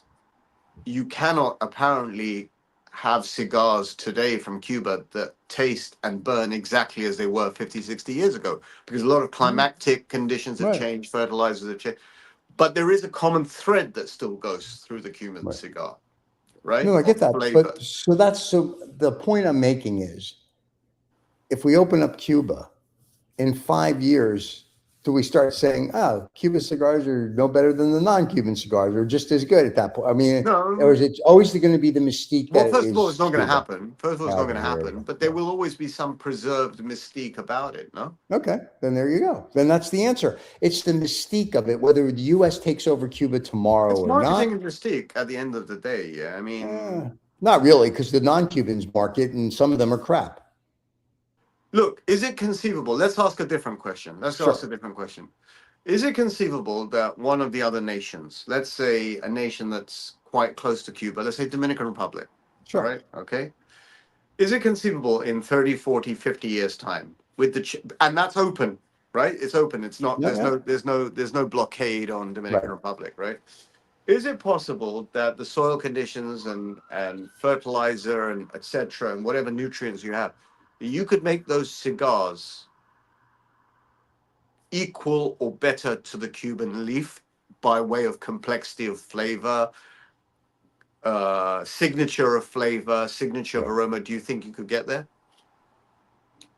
you cannot apparently have cigars today from Cuba that taste and burn exactly as they were 50, 60 years ago, because a lot of climatic conditions have changed, fertilizers have changed. But there is a common thread that still goes through the Cuban cigar, right? No, I get that. Flavor. But so the point I'm making is, if we open up Cuba in 5 years, do we start saying, oh, Cuban cigars are no better than the non-Cuban cigars, or just as good at that point? I mean, or is it always going to be the mystique? Well, first of all, it's not going to happen. First of all, it's not going to happen. But there will always be some preserved mystique about it, no? Okay, then there you go. Then that's the answer. It's the mystique of it, whether the U.S. takes over Cuba tomorrow or not. It's marketing and mystique at the end of the day, yeah. I mean... not really, because the non-Cubans market, and some of them are crap. Look, is it conceivable? Let's ask a different question. Is it conceivable that one of the other nations, let's say a nation that's quite close to Cuba, let's say Dominican Republic, right? Okay. Is it conceivable in 30, 40, 50 years time with and that's open, right? It's open. It's not, there's no blockade on Dominican Republic, right? Is it possible that the soil conditions and fertilizer and etc. and whatever nutrients you have, you could make those cigars equal or better to the Cuban leaf by way of complexity of flavor, signature of flavor, signature of aroma? Do you think you could get there?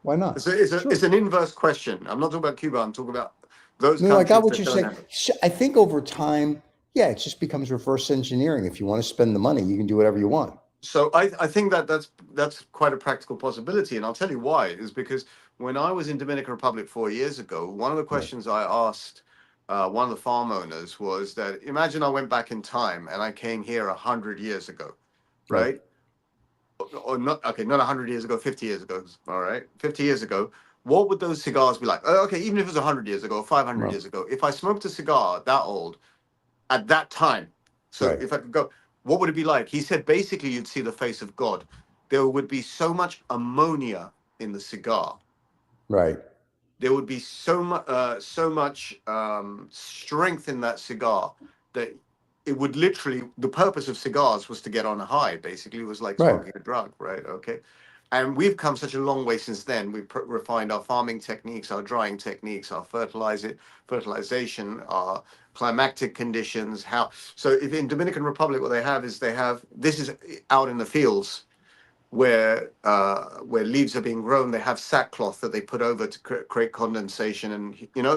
Why not? It's an inverse question. I'm not talking about Cuba. I'm talking about those countries. No, I got what you're saying. I think over time, it just becomes reverse engineering. If you want to spend the money, you can do whatever you want. So I think that's quite a practical possibility, and I'll tell you why. Is because when I was in Dominican Republic 4 years ago, one of the questions I asked one of the farm owners was that, imagine I went back in time and I came here 100 years ago, right? or not, okay, not 100 years ago, 50 years ago, all right, 50 years ago, what would those cigars be like? Okay, even if it was 100 years ago, 500 Right. years ago, if I smoked a cigar that old at that time, so Right. if I could go, what would it be like? He said basically you'd see the face of God. There would be so much ammonia in the cigar. Right. There would be so much strength in that cigar that it would literally, the purpose of cigars was to get on a high. Basically, it was like Right. smoking a drug, right? Okay. And we've come such a long way since then. We've refined our farming techniques, our drying techniques, our fertilization, our climatic conditions. So if in Dominican Republic, what they have is this is out in the fields where leaves are being grown. They have sackcloth that they put over to create condensation, and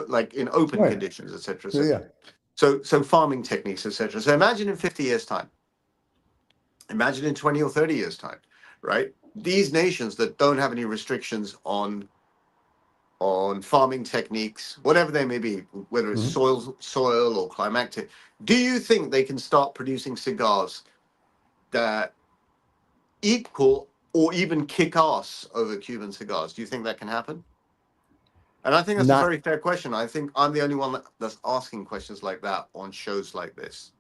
like in open Right. conditions, etc. Yeah. So farming techniques, etc. So imagine in 50 years' time, imagine in 20 or 30 years' time, right? These nations that don't have any restrictions on farming techniques, whatever they may be, whether it's soil or climatic, do you think they can start producing cigars that equal or even kick ass over Cuban cigars? Do you think that can happen? And I think that's a Not. very fair question. I think I'm the only one that's asking questions like that on shows like this.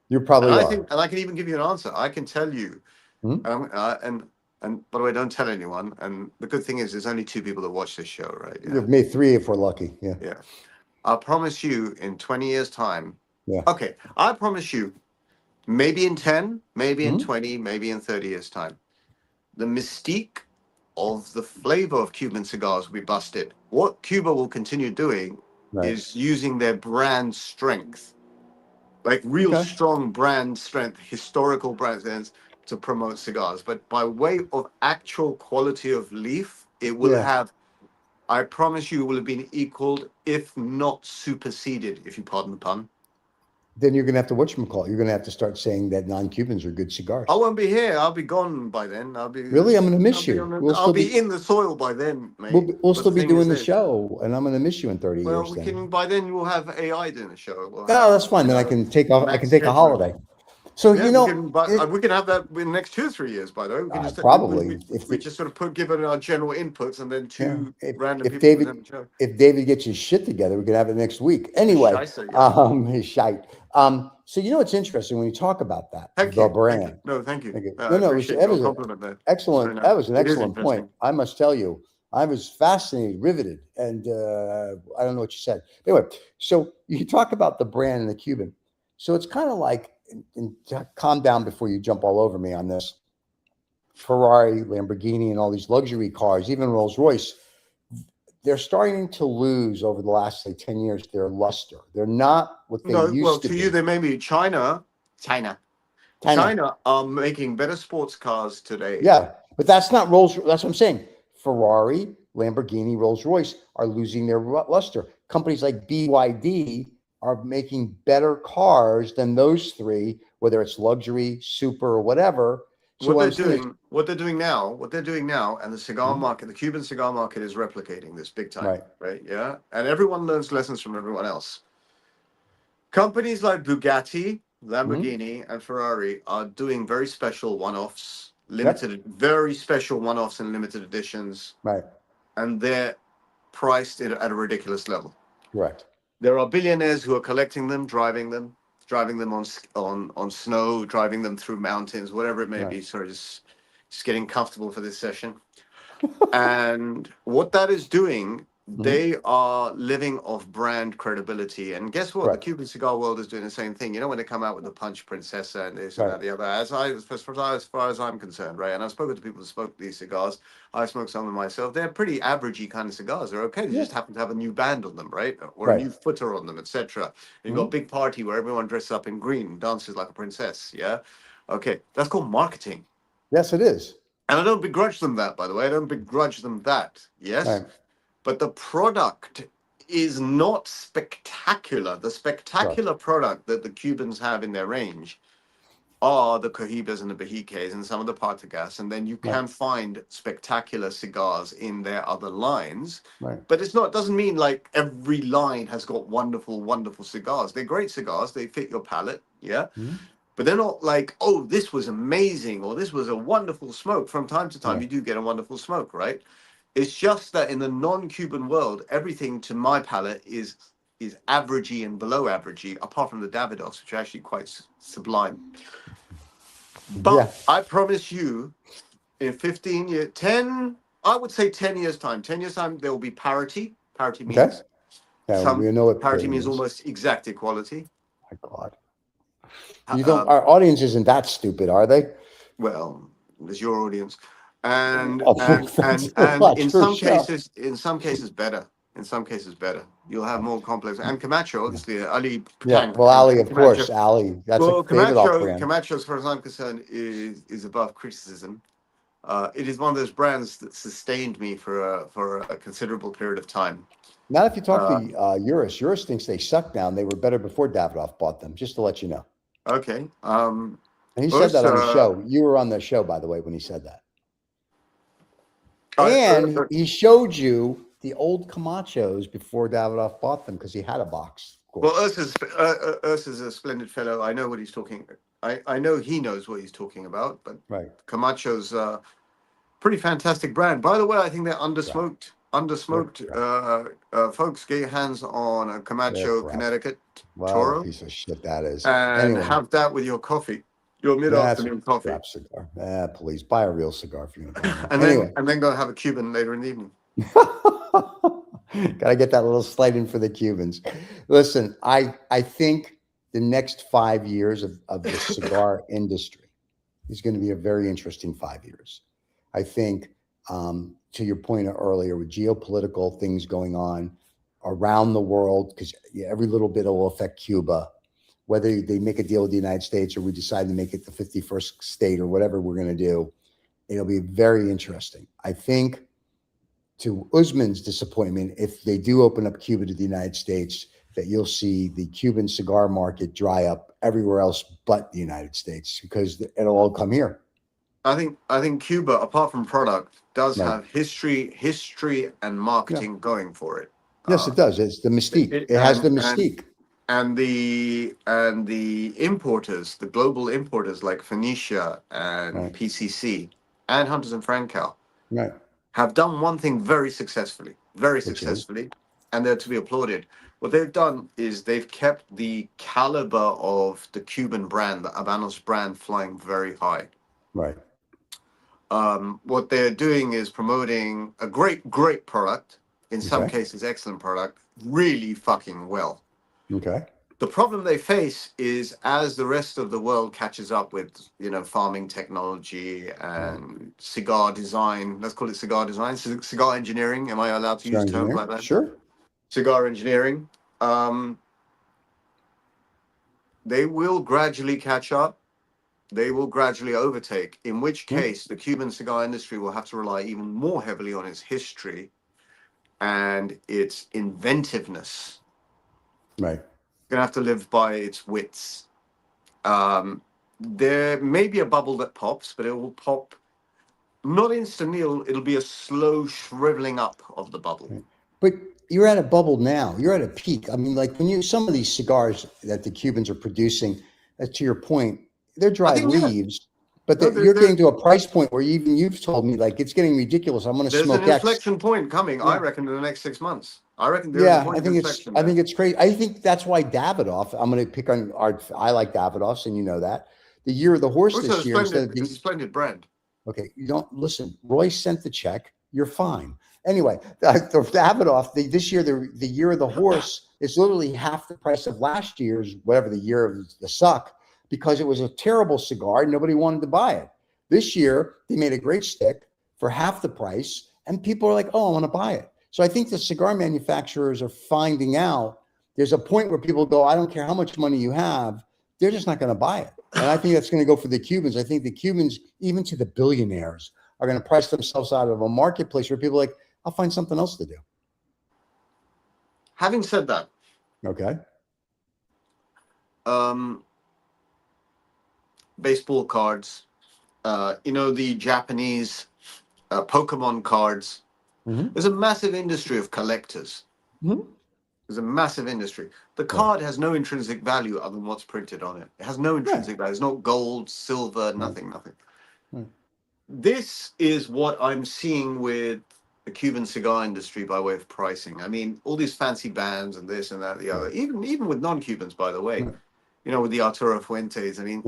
You And probably I are. think, and I can even give you an answer. I can tell you, Mhm. and by the way, don't tell anyone. And the good thing is, there's only 2 people that watch this show, right? Yeah. Maybe 3 if we're lucky. Yeah. Yeah. I promise you, in 20 years' time. Yeah. Okay, I promise you, maybe in 10, maybe in Mhm. 20, maybe in 30 years' time, the mystique of the flavor of Cuban cigars will be busted. What Cuba will continue doing Right. is using their brand strength, like real Okay. strong brand strength, historical brand strength, to promote cigars. But by way of actual quality of leaf, it will Yeah. have, I promise you, it will have been equaled, if not superseded, if you pardon the pun. Then you're gonna have to whatchamacallit. You're gonna have to start saying that non-Cubans are good cigars. I won't be here. I'll be gone by then. I'll be Really, I'm gonna miss you. I'll be in the soil by then, mate. We'll But still the be thing is doing the this, show, and I'm gonna miss you in 30 well, years. we Then. can, by then we'll have AI doing the show. We'll Oh, have, that's fine. Then I can take off. I max can take a scheduling. holiday. So Yeah, we can, but we can have that in the next 2 or 3 years. By the way, we can just probably we just sort of give it our general inputs, and then two random if people present David the show. if David gets his shit together, we can have it next week. Anyway, Scheisse, yeah. his shite. So it's interesting when you talk about that, Thank the you. brand. Thank you. No, thank you. Thank you. I No, appreciate your compliment there. excellent. Very nice. That was an It is excellent point. interesting. I must tell you, I was fascinated, riveted, and I don't know what you said. Anyway, so you talk about the brand and the Cuban. So it's kind of like, and calm down before you jump all over me on this. Ferrari, Lamborghini, and all these luxury cars, even Rolls Royce, they're starting to lose over the last, say, 10 years their luster. They're not what they No, well, used to to be. you, they may be China are making better sports cars today. Yeah, but that's not Rolls. That's what I'm saying. Ferrari, Lamborghini, Rolls Royce are losing their luster. Companies like BYD are making better cars than those 3, whether it's luxury, super, or whatever. So What they're doing now, and the cigar market, the Cuban cigar market, is replicating this big time, right? Yeah, and everyone learns lessons from everyone else. Companies like Bugatti, Lamborghini, and Ferrari are doing very special one-offs, very special one-offs and limited editions, right? And they're priced at a ridiculous level. Correct. There are billionaires who are collecting them, driving them on snow, driving them through mountains, whatever it may be. Sorry, just getting comfortable for this session. And what that is doing, they are living off brand credibility. And guess what? The Cuban cigar world is doing the same thing. When they come out with the Punch Princesa and this and that, the other. As far as I'm concerned, right? And I've spoken to people who smoke these cigars. I smoke some of them myself. They're pretty averagey kind of cigars. They're okay. They just happen to have a new band on them, right? Or a new footer on them, etc. You've got a big party where everyone dresses up in green, dances like a princess. Yeah. Okay. That's called marketing. Yes, it is. And I don't begrudge them that, by the way. I don't begrudge them that. Yes. Right. But the product is not spectacular. The spectacular product that the Cubans have in their range are the Cohibas and the Bejiques and some of the Partagas. And then you can find spectacular cigars in their other lines. Right. But it doesn't mean like every line has got wonderful, wonderful cigars. They're great cigars. They fit your palate. Yeah. but they're not like, oh, this was amazing or this was a wonderful smoke. From time to time, you do get a wonderful smoke, right? It's just that in the non-Cuban world, everything to my palate is averagey and below averagey, apart from the Davidoffs, which are actually quite sublime. But I promise you, in 15 years, 10, I would say 10 years time. 10 years time, there will be parity. Parity means we know what parity means almost exact equality. My God. You don't, our audience isn't that stupid, are they? Well, there's your audience. And in some cases better. In some cases better. You'll have more complex. And Camacho, obviously, Ali. Ali, of course, Ali. That's a favorite brand. Camacho, as far as I'm concerned, is above criticism. It is one of those brands that sustained me for a considerable period of time. Now, if you talk to Urus thinks they suck now, and they were better before Davidoff bought them. Just to let you know. Okay. And he said that on the show. You were on the show, by the way, when he said that. And he showed you the old Camachos before Davidoff bought them because he had a box. Well, Urs is a splendid fellow. I know what he's talking. I know he knows what he's talking about. But Camacho's pretty fantastic brand. By the way, I think they're undersmoked. Folks, get your hands on a Camacho Connecticut Toro. Piece of shit that is. And have that with your coffee. Your mid-afternoon coffee. Cigar. Please buy a real cigar if you're gonna. And then go have a Cuban later in the evening. Gotta get that little slide in for the Cubans. Listen, I think the next 5 years of the cigar industry is going to be a very interesting 5 years. I think, to your point earlier, with geopolitical things going on around the world, because every little bit will affect Cuba. Whether they make a deal with the United States or we decide to make it the 51st state or whatever we're going to do, it'll be very interesting. I think, to Usman's disappointment, if they do open up Cuba to the United States, that you'll see the Cuban cigar market dry up everywhere else but the United States because it'll all come here. I think Cuba, apart from product, does have history and marketing going for it. Yes, it does. It's the mystique. It has the mystique. And the importers, the global importers like Phoenicia and PCC and Hunters and Frankel, have done one thing very successfully, and they're to be applauded. What they've done is they've kept the caliber of the Cuban brand, the Habanos brand, flying very high. Right. What they're doing is promoting a great product, in some cases excellent product, really fucking well. Okay. The problem they face is as the rest of the world catches up with, farming technology and cigar design, let's call it cigar design, cigar engineering. Am I allowed to use terms like that? Sure. Cigar engineering. They will gradually catch up. They will gradually overtake, in which case the Cuban cigar industry will have to rely even more heavily on its history and its inventiveness. Right. Going to have to live by its wits. There may be a bubble that pops, but it will pop not instantly. It'll be a slow shriveling up of the bubble. But you're at a bubble now. You're at a peak. I mean, like when some of these cigars that the Cubans are producing, to your point, they're dry leaves. But you're getting to a price point where you've told me, like, it's getting ridiculous. I'm going to smoke X. There's an inflection point coming, I reckon, in the next 6 months. I reckon there's a point of inflection. I think it's crazy. I think that's why Davidoff, I'm going to pick on I like Davidoffs, and you know that. The Year of the Horse this year. It's a splendid brand. Okay, you don't listen. Roy sent the check. You're fine. Anyway, the Habanos, this year, the Year of the Horse is literally half the price of last year's, whatever the year of the suck, because it was a terrible cigar. Nobody wanted to buy it. This year, they made a great stick for half the price, and people are like, oh, I want to buy it. So I think the cigar manufacturers are finding out there's a point where people go, I don't care how much money you have, they're just not going to buy it. And I think that's going to go for the Cubans. I think the Cubans, even to the billionaires, are going to price themselves out of a marketplace where people are like, I'll find something else to do. Having said that. Okay. Baseball cards, the Japanese Pokemon cards. Mm-hmm. There's a massive industry of collectors. Mm-hmm. There's a massive industry. The card has no intrinsic value other than what's printed on it. It has no intrinsic value. It's not gold, silver, nothing. Right. This is what I'm seeing with the Cuban cigar industry by way of pricing. I mean, all these fancy bands and this and that, the other, even with non-Cubans, by the way, you know, with the Arturo Fuentes. I mean,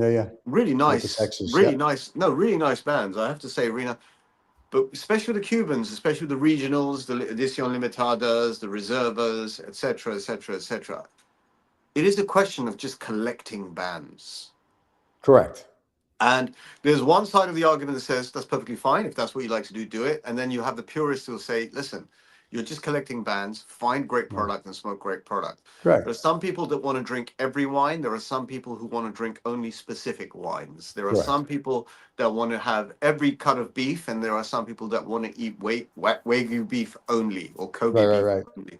really nice, Texas, really nice, no, really nice bands. I have to say, Rena. But especially the Cubans, especially the regionals, the Edición Limitadas, the Reservas, etc., etc., etc. It is a question of just collecting bands. Correct. And there's one side of the argument that says that's perfectly fine. If that's what you like to do, do it. And then you have the purists who will say, listen, you're just collecting bands, find great product and smoke great product. Correct. There are some people that want to drink every wine. There are some people who want to drink only specific wines. There are some people that want to have every cut of beef, and there are some people that want to eat Wagyu beef only or Kobe beef only.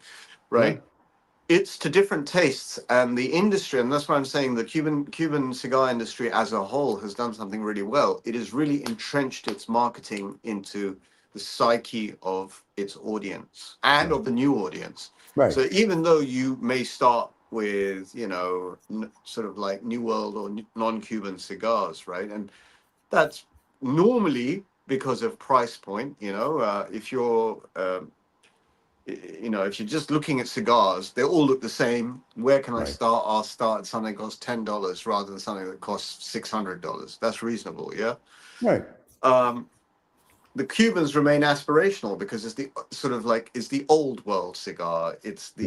Right? Yeah. It's to different tastes, and the industry, and that's why I'm saying the Cuban cigar industry as a whole has done something really well. It has really entrenched its marketing into the psyche of its audience and of the new audience. Right. So even though you may start with, you know, sort of like New World or non-Cuban cigars, right? And that's normally because of price point, you know, if you're, you know, if you're just looking at cigars, they all look the same. Where can I start? I'll start at something that costs $10 rather than something that costs $600. That's reasonable, yeah? Right. The Cubans remain aspirational because it's the sort of like it's the old world cigar. It's the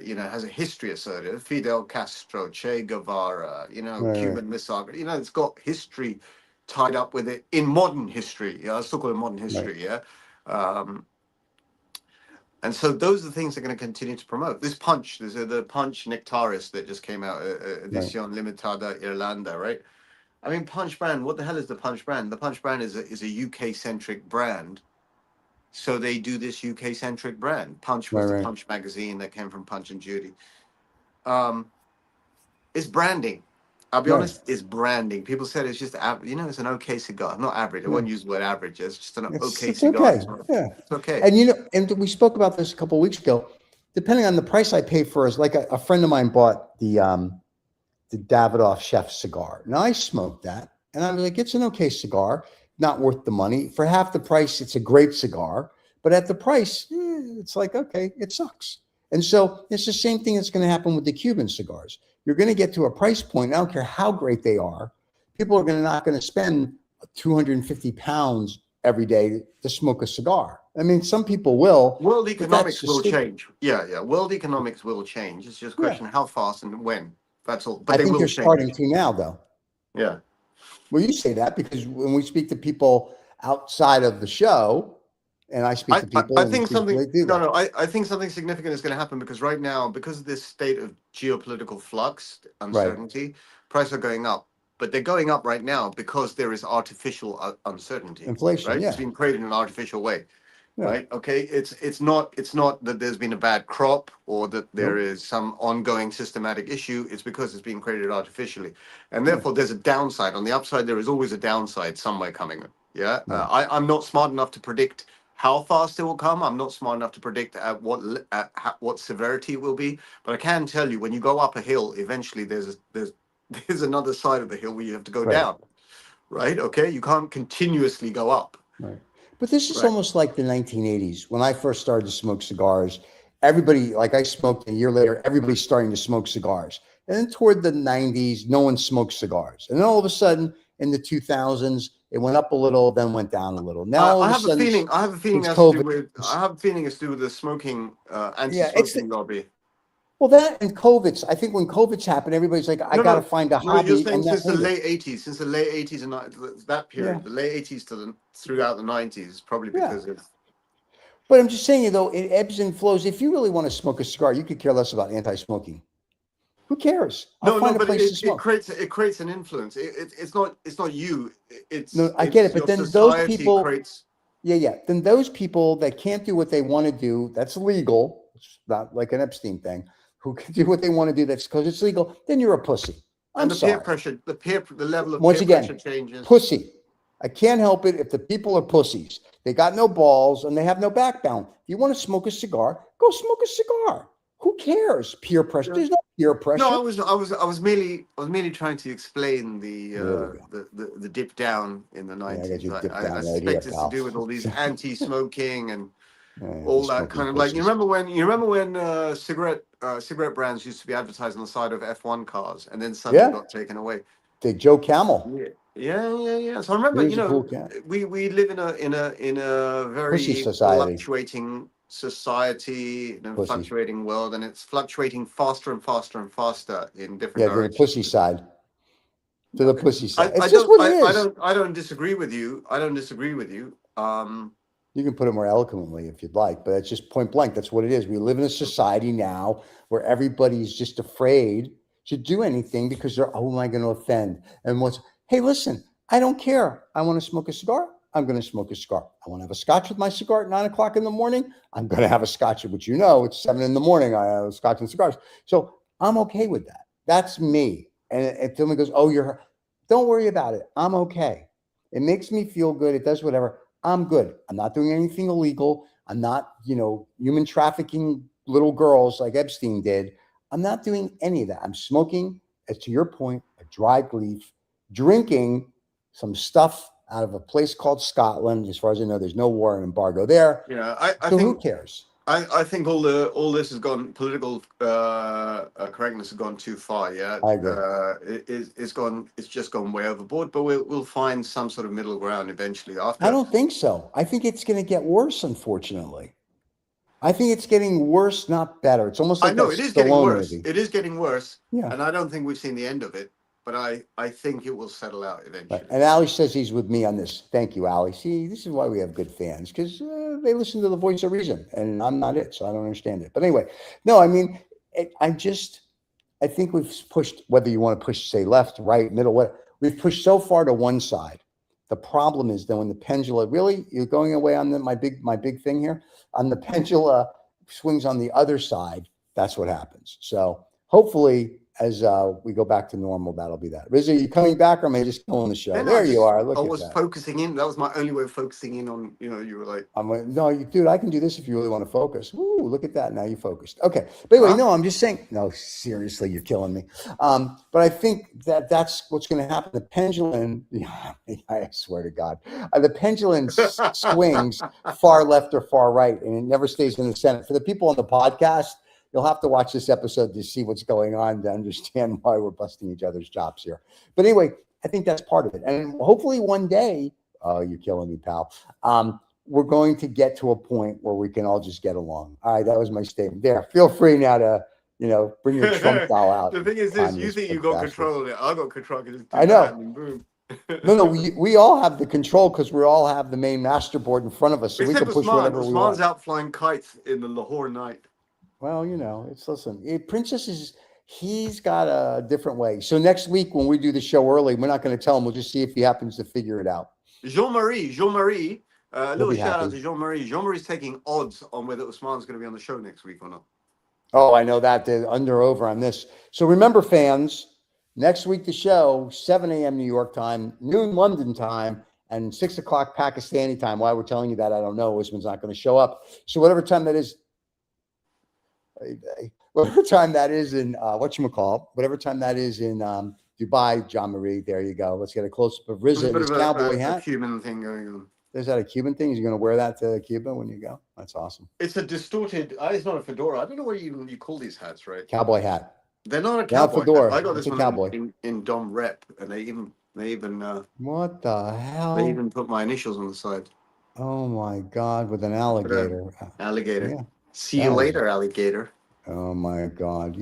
you know, it has a history associated. Fidel Castro, Che Guevara, you know, Cuban Missile. You know, it's got history tied up with it in modern history. Yeah, I still call it modern history. Yeah. And so those are the things they're going to continue to promote. This punch, there's the punch Nectaris that just came out, Edición Limitada Irlanda, right? I mean, Punch brand, what the hell is the Punch brand? The Punch brand is a UK-centric brand. So they do this UK-centric brand. Punch was the Punch magazine that came from Punch and Judy. It's branding. I'll be honest, it's branding. People said it's just, you know, it's an okay cigar. Not average. I won't use the word average. It's just an okay cigar. Okay. Yeah. It's okay. And, you know, and we spoke about this a couple of weeks ago. Depending on the price I pay for, is like a friend of mine bought the Davidoff Chef cigar. Now I smoked that and I was like, it's an okay cigar, not worth the money. For half the price, it's a great cigar, but at the price, it's like, okay, it sucks. And so it's the same thing that's going to happen with the Cuban cigars. You're going to get to a price point, I don't care how great they are, people are not going to spend 250 pounds every day to smoke a cigar. I mean, some people will. World economics will change. Yeah. World economics will change. It's just a question of how fast and when. That's all. But I think they're starting to now, though. Yeah. Well, you say that because when we speak to people outside of the show, and I speak to people, I think something. I think something significant is going to happen because right now, because of this state of geopolitical flux, uncertainty, prices are going up. But they're going up right now because there is artificial uncertainty. Inflation, right? It's been created in an artificial way. Yeah. Right. Okay. It's not that there's been a bad crop or that there is some ongoing systematic issue. It's because it's being created artificially, and therefore there's a downside. On the upside, there is always a downside somewhere coming. Yeah. I'm not smart enough to predict how fast it will come. I'm not smart enough to predict at what severity it will be. But I can tell you, when you go up a hill, eventually there's another side of the hill where you have to go down. Right. Okay. You can't continuously go up. Right. But this is almost like the 1980s. When I first started to smoke cigars, everybody, like I smoked a year later, everybody's starting to smoke cigars. And then toward the 90s, no one smoked cigars. And then all of a sudden, in the 2000s, it went up a little, then went down a little. Now, I have a feeling it's to do with the smoking, anti-smoking lobby. Well, that and COVID's. I think when COVID's happened, everybody's like, I got to find a hobby. You're saying since the late 80s, and that period, the late 80s to throughout the 90s, probably because of. But I'm just saying, though, it ebbs and flows. If you really want to smoke a cigar, you could care less about anti-smoking. Who cares? But it creates an influence. It's not you. I get it, but then those people. Then those people that can't do what they want to do, that's illegal. It's not like an Epstein thing. Who can do what they want to do, that's because it's legal, then you're a pussy. I'm sorry. Peer pressure, the level of Once peer again, pressure changes. Pussy. I can't help it if the people are pussies. They got no balls and they have no backbone. If you want to smoke a cigar, go smoke a cigar. Who cares? Peer pressure. There's no peer pressure. No, I was merely trying to explain the dip down in the 90s. I suspect it's to do with all these anti-smoking and all that kind of like. You remember when cigarette brands used to be advertised on the side of F1 cars, and then suddenly got taken away. The Joe Camel. Yeah. So I remember, we live in a very fluctuating society, in a fluctuating world, and it's fluctuating faster and faster and faster in different directions. To the pussy side. To the pussy side. I don't disagree with you. You can put it more eloquently if you'd like, but it's just point blank. That's what it is. We live in a society now where everybody's just afraid to do anything because they're, oh, am I going to offend? And hey, listen, I don't care. I want to smoke a cigar. I'm going to smoke a cigar. I want to have a scotch with my cigar at 9 o'clock in the morning. I'm going to have a scotch, which it's 7 in the morning. I have a scotch and cigars. So I'm okay with that. That's me. And if someone goes, oh, don't worry about it. I'm okay. It makes me feel good. It does whatever. I'm good. I'm not doing anything illegal. I'm not, human trafficking little girls like Epstein did. I'm not doing any of that. I'm smoking, as to your point, a dried leaf, drinking some stuff out of a place called Scotland. As far as I know, there's no war and embargo there. Yeah, I so think, who cares? I think all this has gone, political correctness has gone too far. Yeah, I agree. It's just gone way overboard. But we'll find some sort of middle ground eventually. After, I don't think so. I think it's going to get worse, unfortunately. I think it's getting worse, not better. It's almost like I know it is getting worse. Movie. It is getting worse. Yeah, and I don't think we've seen the end of it. But I think it will settle out eventually. Right. And Ali says he's with me on this. Thank you, Ali. See, this is why we have good fans, because they listen to the voice of reason, and I'm not it, so I don't understand it. But anyway, no, I mean, I think we've pushed, whether you want to push, say, left, right, middle, what, we've pushed so far to one side. The problem is that when the pendulum, really, you're going away on my big thing here, on the pendulum swings on the other side, that's what happens. So hopefully, as we go back to normal, that'll be that. Rizzo, are you coming back, or am I just killing the show? There you are. Look, I was focusing in. That was my only way of focusing in on. You were like, no, dude, I can do this if you really want to focus. Ooh, look at that. Now you focused. Okay, but anyway, no, I'm just saying. No, seriously, you're killing me. But I think that's what's going to happen. The pendulum. I swear to God, the pendulum swings far left or far right, and it never stays in the center. For the people on the podcast, you'll have to watch this episode to see what's going on to understand why we're busting each other's chops here. But anyway, I think that's part of it. And hopefully one day, oh, you're killing me, pal. We're going to get to a point where we can all just get along. All right, that was my statement. There, feel free now to, bring your Trump doll out. The thing is this, you think you got control of it. I got control. I know. Boom. No, we all have the control because we all have the main master board in front of us. So we can push whatever we want. Usman's out flying kites in the Lahore night. Well, Princess he's got a different way. So next week when we do the show early, we're not going to tell him. We'll just see if he happens to figure it out. Jean-Marie, little shout out to Jean-Marie. Jean-Marie's taking odds on whether Usman's going to be on the show next week or not. Oh, I know that. They're over on this. So remember, fans, next week the show, 7 a.m. New York time, noon London time, and 6 o'clock Pakistani time. Why we're telling you that, I don't know. Usman's not going to show up. So whatever time that is, whatever time that is in whatever time that is in Dubai, John Marie, there you go. Let's get a close-up of Rizzo in his cowboy hat. A Cuban thing going on. Is that a Cuban thing? Is you going to wear that to Cuba when you go? That's awesome. It's a distorted. It's not a fedora. I don't know what you call these hats, right? Cowboy hat. They're not a cowboy fedora. hat. I got this one in Dom Rep, and they even what the hell? They even put my initials on the side. Oh my God! With an alligator. Alligator. Yeah. See you later, alligator. Oh my God!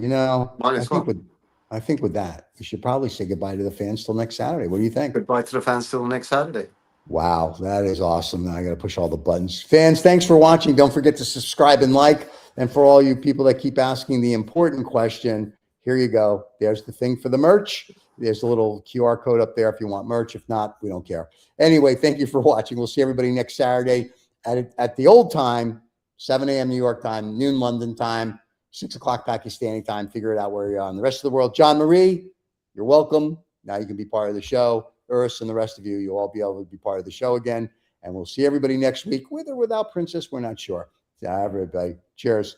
I think with that, we should probably say goodbye to the fans till next Saturday. What do you think? Goodbye to the fans till next Saturday. Wow, that is awesome. Now I got to push all the buttons. Fans, thanks for watching. Don't forget to subscribe and like. And for all you people that keep asking the important question, here you go. There's the thing for the merch. There's a little QR code up there if you want merch. If not, we don't care. Anyway, thank you for watching. We'll see everybody next Saturday at the old time, 7 a.m. New York time, noon London time, 6 o'clock Pakistani time. Figure it out where you're on. The rest of the world, John Marie, you're welcome. Now you can be part of the show. Urs and the rest of you, you'll all be able to be part of the show again. And we'll see everybody next week, with or without Princess. We're not sure. Everybody, cheers.